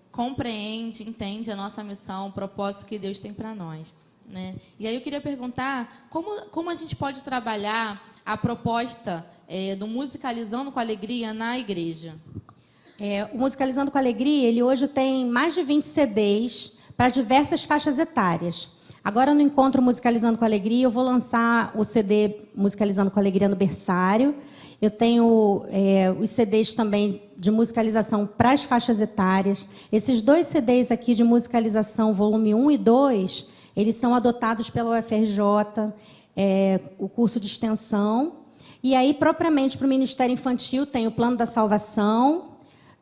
compreende, entende a nossa missão, o propósito que Deus tem para nós. Né? E aí eu queria perguntar como a gente pode trabalhar a proposta do Musicalizando com Alegria na igreja. O Musicalizando com Alegria, ele hoje tem mais de 20 CDs para diversas faixas etárias. Agora, no encontro Musicalizando com Alegria, eu vou lançar o CD Musicalizando com Alegria no berçário. Eu tenho os CDs também de musicalização para as faixas etárias. Esses 2 CDs aqui de musicalização, volume 1 e 2, eles são adotados pela UFRJ, o curso de extensão. E aí, propriamente, para o Ministério Infantil, tem o Plano da Salvação.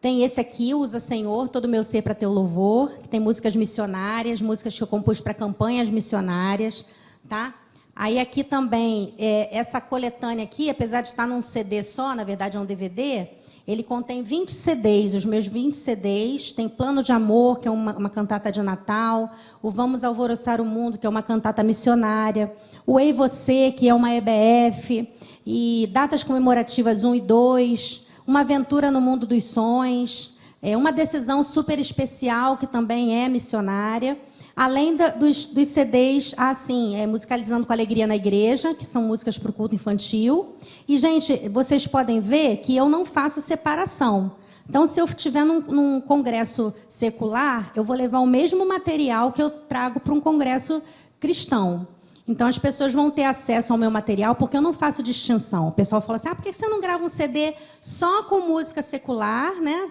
Tem esse aqui, Usa Senhor, Todo Meu Ser para Teu Louvor, que tem músicas missionárias, músicas que eu compus para campanhas missionárias. Tá? Aí aqui também, essa coletânea aqui, apesar de estar num CD só, na verdade é um DVD, ele contém 20 CDs, os meus 20 CDs. Tem Plano de Amor, que é uma cantata de Natal. O Vamos Alvoroçar o Mundo, que é uma cantata missionária. O Ei Você, que é uma EBF. E datas comemorativas 1 e 2. Uma Aventura no Mundo dos Sonhos. É uma decisão super especial, que também é missionária. Além dos CDs, Musicalizando com Alegria na Igreja, que são músicas para o culto infantil. E, gente, vocês podem ver que eu não faço separação. Então, se eu estiver num congresso secular, eu vou levar o mesmo material que eu trago para um congresso cristão. Então, as pessoas vão ter acesso ao meu material, porque eu não faço distinção. O pessoal fala assim, por que você não grava um CD só com música secular, né?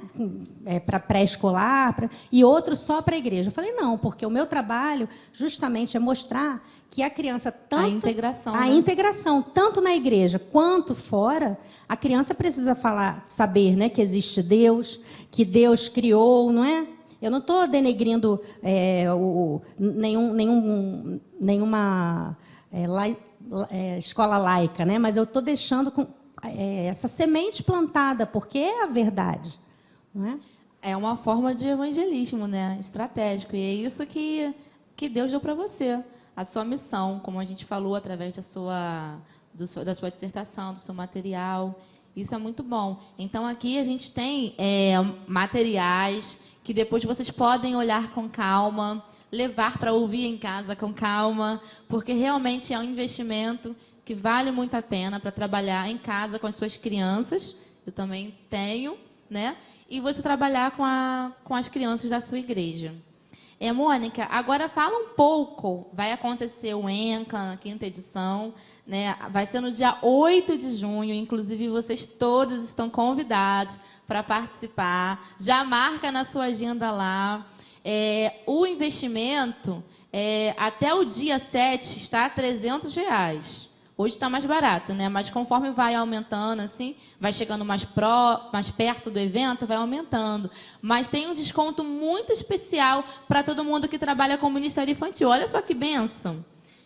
Para pré-escolar, e outro só para a igreja? Eu falei, não, porque o meu trabalho justamente é mostrar que a criança, tanto a integração, tanto na igreja quanto fora, a criança precisa saber, né, que existe Deus, que Deus criou, não é? Eu não estou denegrindo nenhuma escola laica, né? Mas eu estou deixando essa semente plantada, porque é a verdade. Não é? É uma forma de evangelismo, né? Estratégico. E é isso que Deus deu para você. A sua missão, como a gente falou, através da sua dissertação, do seu material. Isso é muito bom. Então, aqui a gente tem materiais que depois vocês podem olhar com calma, levar para ouvir em casa com calma, porque realmente é um investimento que vale muito a pena para trabalhar em casa com as suas crianças. Eu também tenho, né? E você trabalhar com as crianças da sua igreja. Mônica, agora fala um pouco. Vai acontecer o ENCA, a 5ª edição, né? Vai ser no dia 8 de junho. Inclusive, vocês todos estão convidados para participar. Já marca na sua agenda lá. O investimento, até o dia 7, está a R$300. Hoje está mais barato, né? Mas conforme vai aumentando, assim, vai chegando mais perto do evento, vai aumentando. Mas tem um desconto muito especial para todo mundo que trabalha com o Ministério Infantil. Olha só que bênção!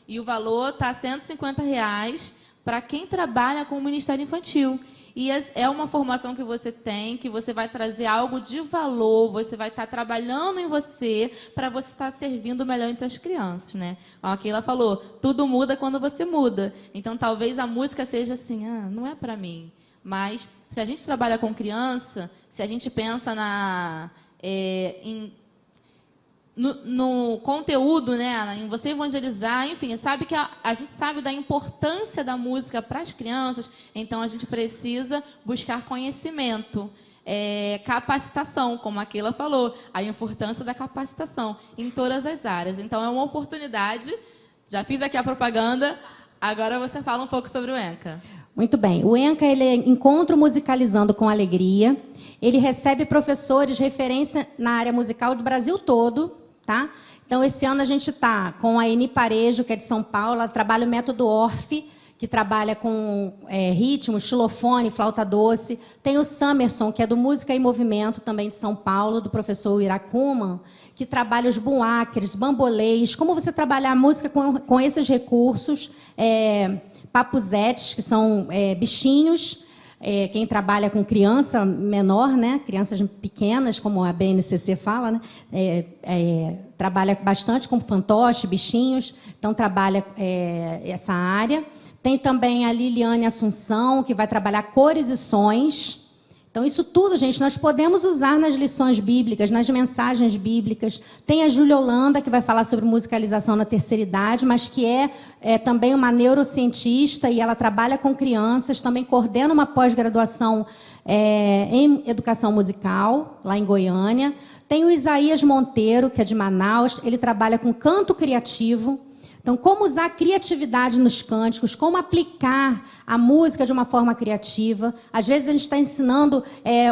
E o valor está a R$150 para quem trabalha com o Ministério Infantil. E é uma formação que você tem, que você vai trazer algo de valor, você vai estar trabalhando em você para você estar servindo melhor entre as crianças, né? A Keila falou, tudo muda quando você muda. Então, talvez a música seja assim, não é para mim. Mas, se a gente trabalha com criança, se a gente pensa no conteúdo, né, em você evangelizar, enfim, sabe que a gente sabe da importância da música para as crianças, então a gente precisa buscar conhecimento, capacitação, como a Keila falou, a importância da capacitação em todas as áreas. Então é uma oportunidade, já fiz aqui a propaganda, agora você fala um pouco sobre o ENCA. Muito bem, o ENCA ele é Encontro Musicalizando com Alegria, ele recebe professores referência na área musical do Brasil todo. Tá? Então, esse ano a gente está com a Eni Parejo, que é de São Paulo, ela trabalha o método Orff, que trabalha com ritmo, xilofone, flauta doce. Tem o Samerson, que é do Música e Movimento, também de São Paulo, do professor Iracuman, que trabalha os buacres, bambolês, como você trabalhar a música com esses recursos, papuzetes, que são bichinhos, quem trabalha com criança menor, né, crianças pequenas, como a BNCC fala, né, trabalha bastante com fantoche, bichinhos, então trabalha essa área. Tem também a Liliane Assunção, que vai trabalhar cores e sons. Então, isso tudo, gente, nós podemos usar nas lições bíblicas, nas mensagens bíblicas. Tem a Júlia Holanda, que vai falar sobre musicalização na terceira idade, mas que é também uma neurocientista e ela trabalha com crianças, também coordena uma pós-graduação em educação musical, lá em Goiânia. Tem o Isaías Monteiro, que é de Manaus, ele trabalha com canto criativo. Então, como usar a criatividade nos cânticos, como aplicar a música de uma forma criativa. Às vezes, a gente está ensinando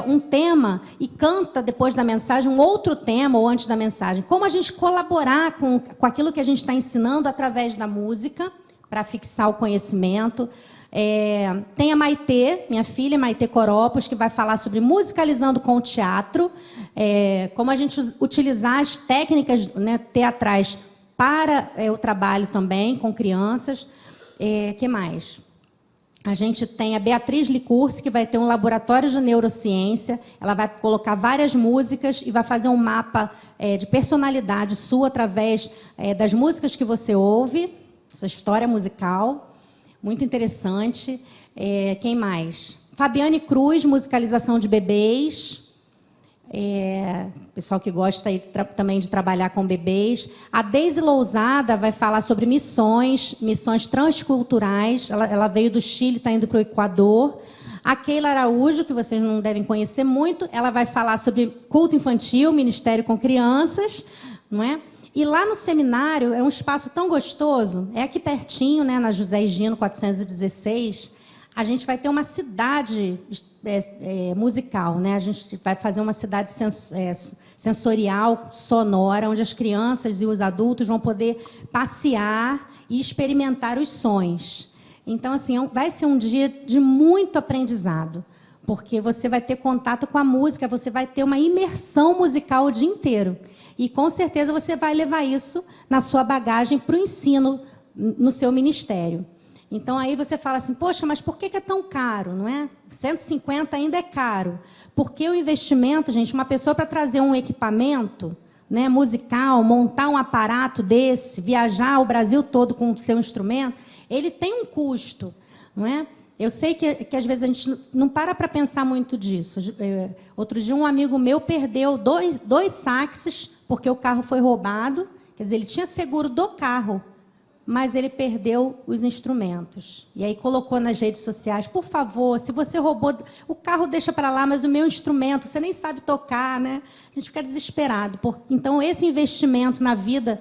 um tema e canta, depois da mensagem, um outro tema ou antes da mensagem. Como a gente colaborar com aquilo que a gente está ensinando através da música, para fixar o conhecimento. Tem a Maitê, minha filha, Maitê Coropos, que vai falar sobre musicalizando com o teatro, como a gente utilizar as técnicas, né, teatrais para o trabalho também com crianças. Que mais? A gente tem a Beatriz Licursi, que vai ter um laboratório de neurociência. Ela vai colocar várias músicas e vai fazer um mapa de personalidade sua através das músicas que você ouve, sua história musical. Muito interessante. Quem mais? Fabiane Cruz, musicalização de bebês. pessoal que gosta também de trabalhar com bebês. A Deise Lousada vai falar sobre missões transculturais. Ela veio do Chile, está indo para o Equador. A Keila Araújo, que vocês não devem conhecer muito, ela vai falar sobre culto infantil, ministério com crianças, não é? E lá no seminário, é um espaço tão gostoso, é aqui pertinho, né, na José Higino 416, a gente vai ter uma cidade musical, né? A gente vai fazer uma cidade sensorial, sonora, onde as crianças e os adultos vão poder passear e experimentar os sons. Então, assim, vai ser um dia de muito aprendizado, porque você vai ter contato com a música, você vai ter uma imersão musical o dia inteiro. E, com certeza, você vai levar isso na sua bagagem para o ensino no seu ministério. Então, aí você fala assim, poxa, mas por que é tão caro, não é? 150 ainda é caro. Porque o investimento, gente, uma pessoa para trazer um equipamento, né, musical, montar um aparato desse, viajar o Brasil todo com o seu instrumento, ele tem um custo, não é? Eu sei que às vezes a gente não para pensar muito disso. Outro dia um amigo meu perdeu dois saxes porque o carro foi roubado. Quer dizer, ele tinha seguro do carro, mas ele perdeu os instrumentos. E aí colocou nas redes sociais, por favor, se você roubou, o carro deixa para lá, mas o meu instrumento, você nem sabe tocar, né? A gente fica desesperado. Então, esse investimento na vida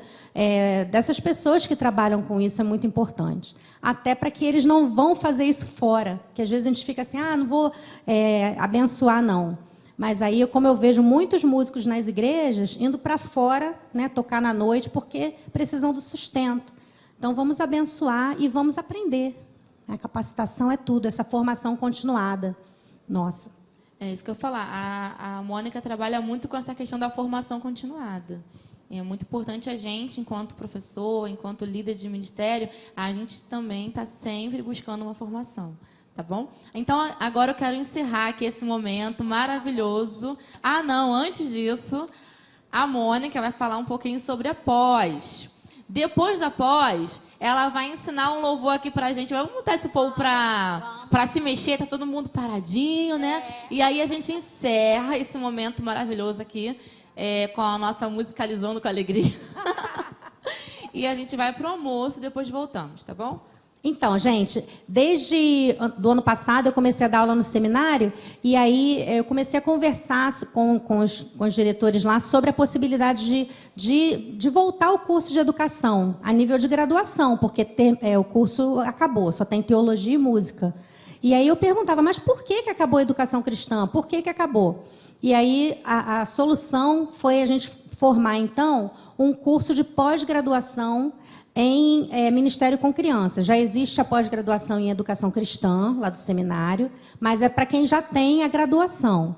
dessas pessoas que trabalham com isso é muito importante. Até para que eles não vão fazer isso fora. Que às vezes a gente fica assim, não vou abençoar, não. Mas aí, como eu vejo muitos músicos nas igrejas indo para fora, né, tocar na noite, porque precisam do sustento. Então, vamos abençoar e vamos aprender. A capacitação é tudo, essa formação continuada. Nossa. É isso que eu ia falar. A Mônica trabalha muito com essa questão da formação continuada. É muito importante a gente, enquanto professor, enquanto líder de ministério, a gente também está sempre buscando uma formação. Tá bom? Então, agora eu quero encerrar aqui esse momento maravilhoso. Não, antes disso, a Mônica vai falar um pouquinho sobre a pós. Depois da pós, ela vai ensinar um louvor aqui pra gente. Vamos botar esse povo pra se mexer, tá todo mundo paradinho, né? E aí a gente encerra esse momento maravilhoso aqui com a nossa Musicalizando com Alegria. E a gente vai pro almoço e depois voltamos, tá bom? Então, gente, desde do ano passado eu comecei a dar aula no seminário e aí eu comecei a conversar com os diretores lá sobre a possibilidade de voltar ao curso de educação a nível de graduação, porque o curso acabou, só tem teologia e música. E aí eu perguntava, mas por que acabou a educação cristã? Por que acabou? E aí a solução foi a gente formar, então, um curso de pós-graduação em Ministério com Crianças. Já existe a pós-graduação em Educação Cristã, lá do seminário, mas é para quem já tem a graduação.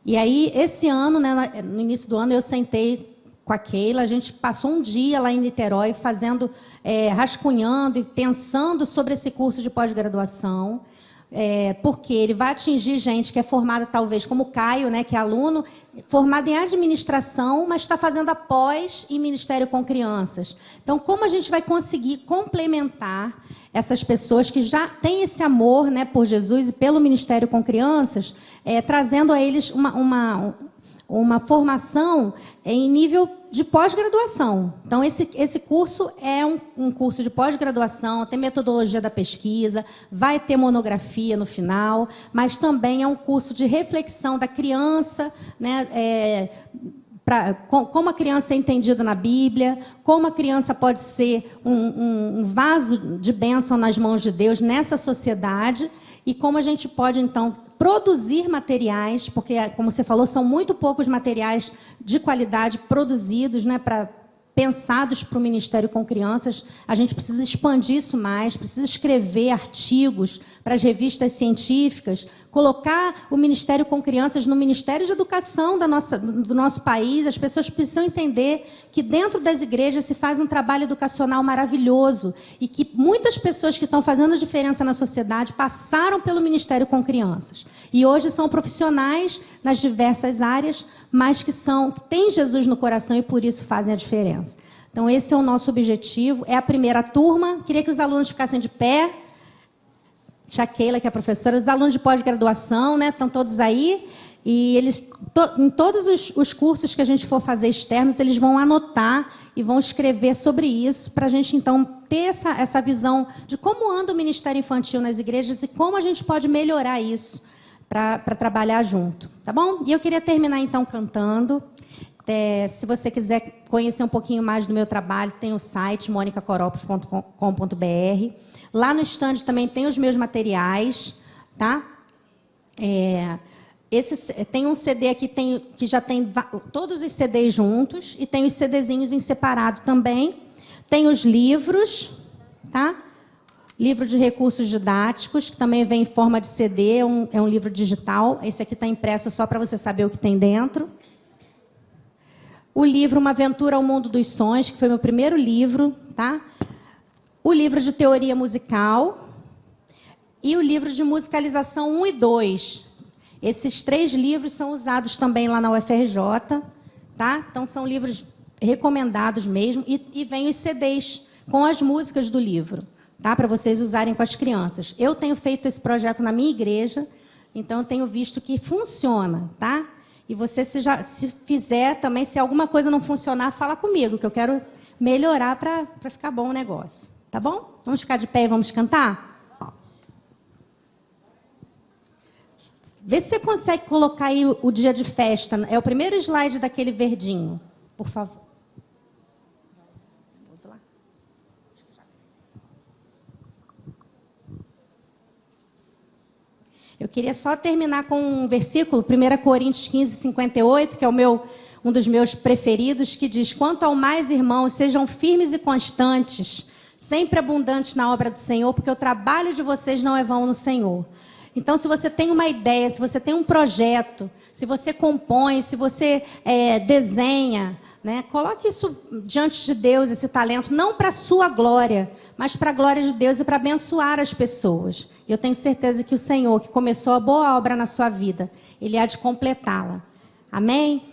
E aí, esse ano, né, no início do ano, eu sentei com a Keila, a gente passou um dia lá em Niterói, rascunhando e pensando sobre esse curso de pós-graduação, porque ele vai atingir gente que é formada, talvez, como o Caio, né, que é aluno, formado em administração, mas está fazendo a pós em Ministério com Crianças. Então, como a gente vai conseguir complementar essas pessoas que já têm esse amor, né, por Jesus e pelo Ministério com Crianças, trazendo a eles uma formação em nível de pós-graduação. Então, esse curso é um curso de pós-graduação, tem metodologia da pesquisa, vai ter monografia no final, mas também é um curso de reflexão da criança, né, como a criança é entendida na Bíblia, como a criança pode ser um vaso de bênção nas mãos de Deus nessa sociedade, e como a gente pode, então, produzir materiais, porque, como você falou, são muito poucos materiais de qualidade produzidos, né, pensados para o Ministério com Crianças. A gente precisa expandir isso mais, precisa escrever artigos para as revistas científicas, colocar o Ministério com Crianças no Ministério de Educação do nosso país. As pessoas precisam entender que dentro das igrejas se faz um trabalho educacional maravilhoso e que muitas pessoas que estão fazendo diferença na sociedade passaram pelo Ministério com Crianças. E hoje são profissionais nas diversas áreas, mas que têm Jesus no coração e por isso fazem a diferença. Então, esse é o nosso objetivo. É a primeira turma. Queria que os alunos ficassem de pé. A Keila, que é a professora, os alunos de pós-graduação, né, estão todos aí. E eles, em todos os cursos que a gente for fazer externos, eles vão anotar e vão escrever sobre isso, para a gente, então, ter essa visão de como anda o Ministério Infantil nas igrejas e como a gente pode melhorar isso para trabalhar junto. Tá bom? E eu queria terminar, então, cantando. Se você quiser conhecer um pouquinho mais do meu trabalho, tem o site monicacoropos.com.br. Lá no stand também tem os meus materiais, tá? Tem um CD aqui que já tem todos os CDs juntos e tem os CDzinhos em separado também. Tem os livros, tá? Livro de recursos didáticos, que também vem em forma de CD, é um livro digital. Esse aqui está impresso só para você saber o que tem dentro. O livro Uma Aventura ao Mundo dos Sonhos, que foi meu primeiro livro, tá? O livro de teoria musical e o livro de musicalização 1 e 2. Esses 3 livros são usados também lá na UFRJ, tá? Então, são livros recomendados mesmo. E vem os CDs com as músicas do livro, tá? Para vocês usarem com as crianças. Eu tenho feito esse projeto na minha igreja, então eu tenho visto que funciona, tá? E você, se fizer também, se alguma coisa não funcionar, fala comigo, que eu quero melhorar para ficar bom o negócio. Tá bom? Vamos ficar de pé e vamos cantar? Vê se você consegue colocar aí o dia de festa. É o primeiro slide daquele verdinho, por favor. Vamos lá. Eu queria só terminar com um versículo, 1 Coríntios 15, 58, que é um dos meus preferidos, que diz: quanto ao mais, irmãos, sejam firmes e constantes, sempre abundantes na obra do Senhor, porque o trabalho de vocês não é vão no Senhor. Então, se você tem uma ideia, se você tem um projeto, se você compõe, se você desenha, né, coloque isso diante de Deus, esse talento, não para a sua glória, mas para a glória de Deus e para abençoar as pessoas. E eu tenho certeza que o Senhor, que começou a boa obra na sua vida, Ele há de completá-la. Amém?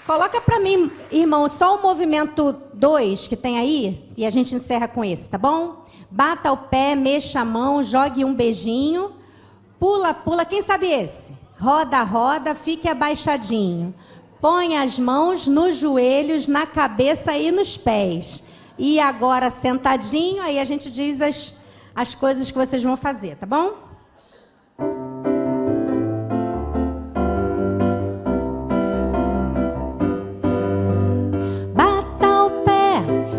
Coloca para mim, irmão, só o movimento 2 que tem aí, e a gente encerra com esse, tá bom? Bata o pé, mexa a mão, jogue um beijinho, pula, pula, quem sabe esse? Roda, roda, fique abaixadinho. Põe as mãos nos joelhos, na cabeça e nos pés. E agora sentadinho, aí a gente diz as coisas que vocês vão fazer, tá bom?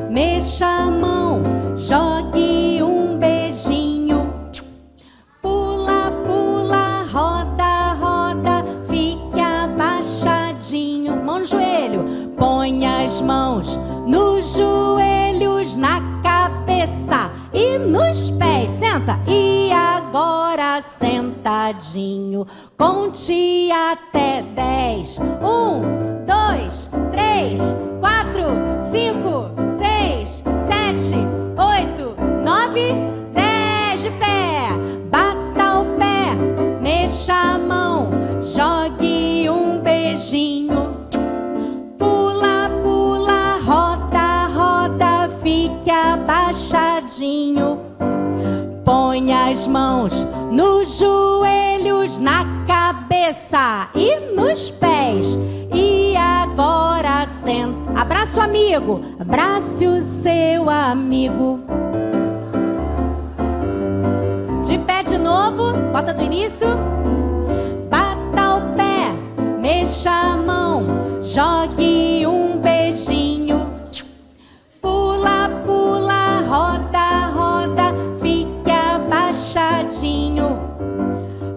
Mexa a mão, jogue um beijinho. Pula, pula, roda, roda, fique abaixadinho. Mão no joelho, põe as mãos nos joelhos, na cabeça e nos pés. Senta. E agora sentadinho, conte até 10. 1, 2, 3, 4, 5, 6, 7, 8, 9, 10. De pé. Bata o pé, as mãos nos joelhos, na cabeça e nos pés. E agora senta. Abraça o amigo, abrace o seu amigo. De pé de novo, bota do início. Bata o pé, mexa a mão, jogue um beijinho. Pula, pula, roda, roda, fique abaixadinho.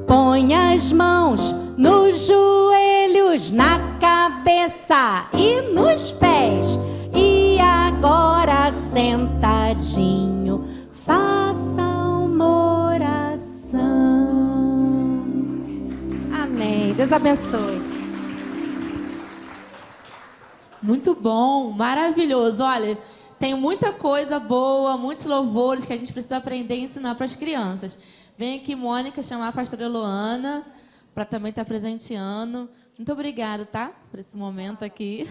Põe as mãos nos joelhos, na cabeça e nos pés. E agora sentadinho, faça uma oração. Amém. Deus abençoe. Muito bom, maravilhoso. Olha, tem muita coisa boa, muitos louvores que a gente precisa aprender e ensinar para as crianças. Vem aqui, Mônica, chamar a pastora Luana para também estar presenteando. Muito obrigada, tá? Por esse momento aqui.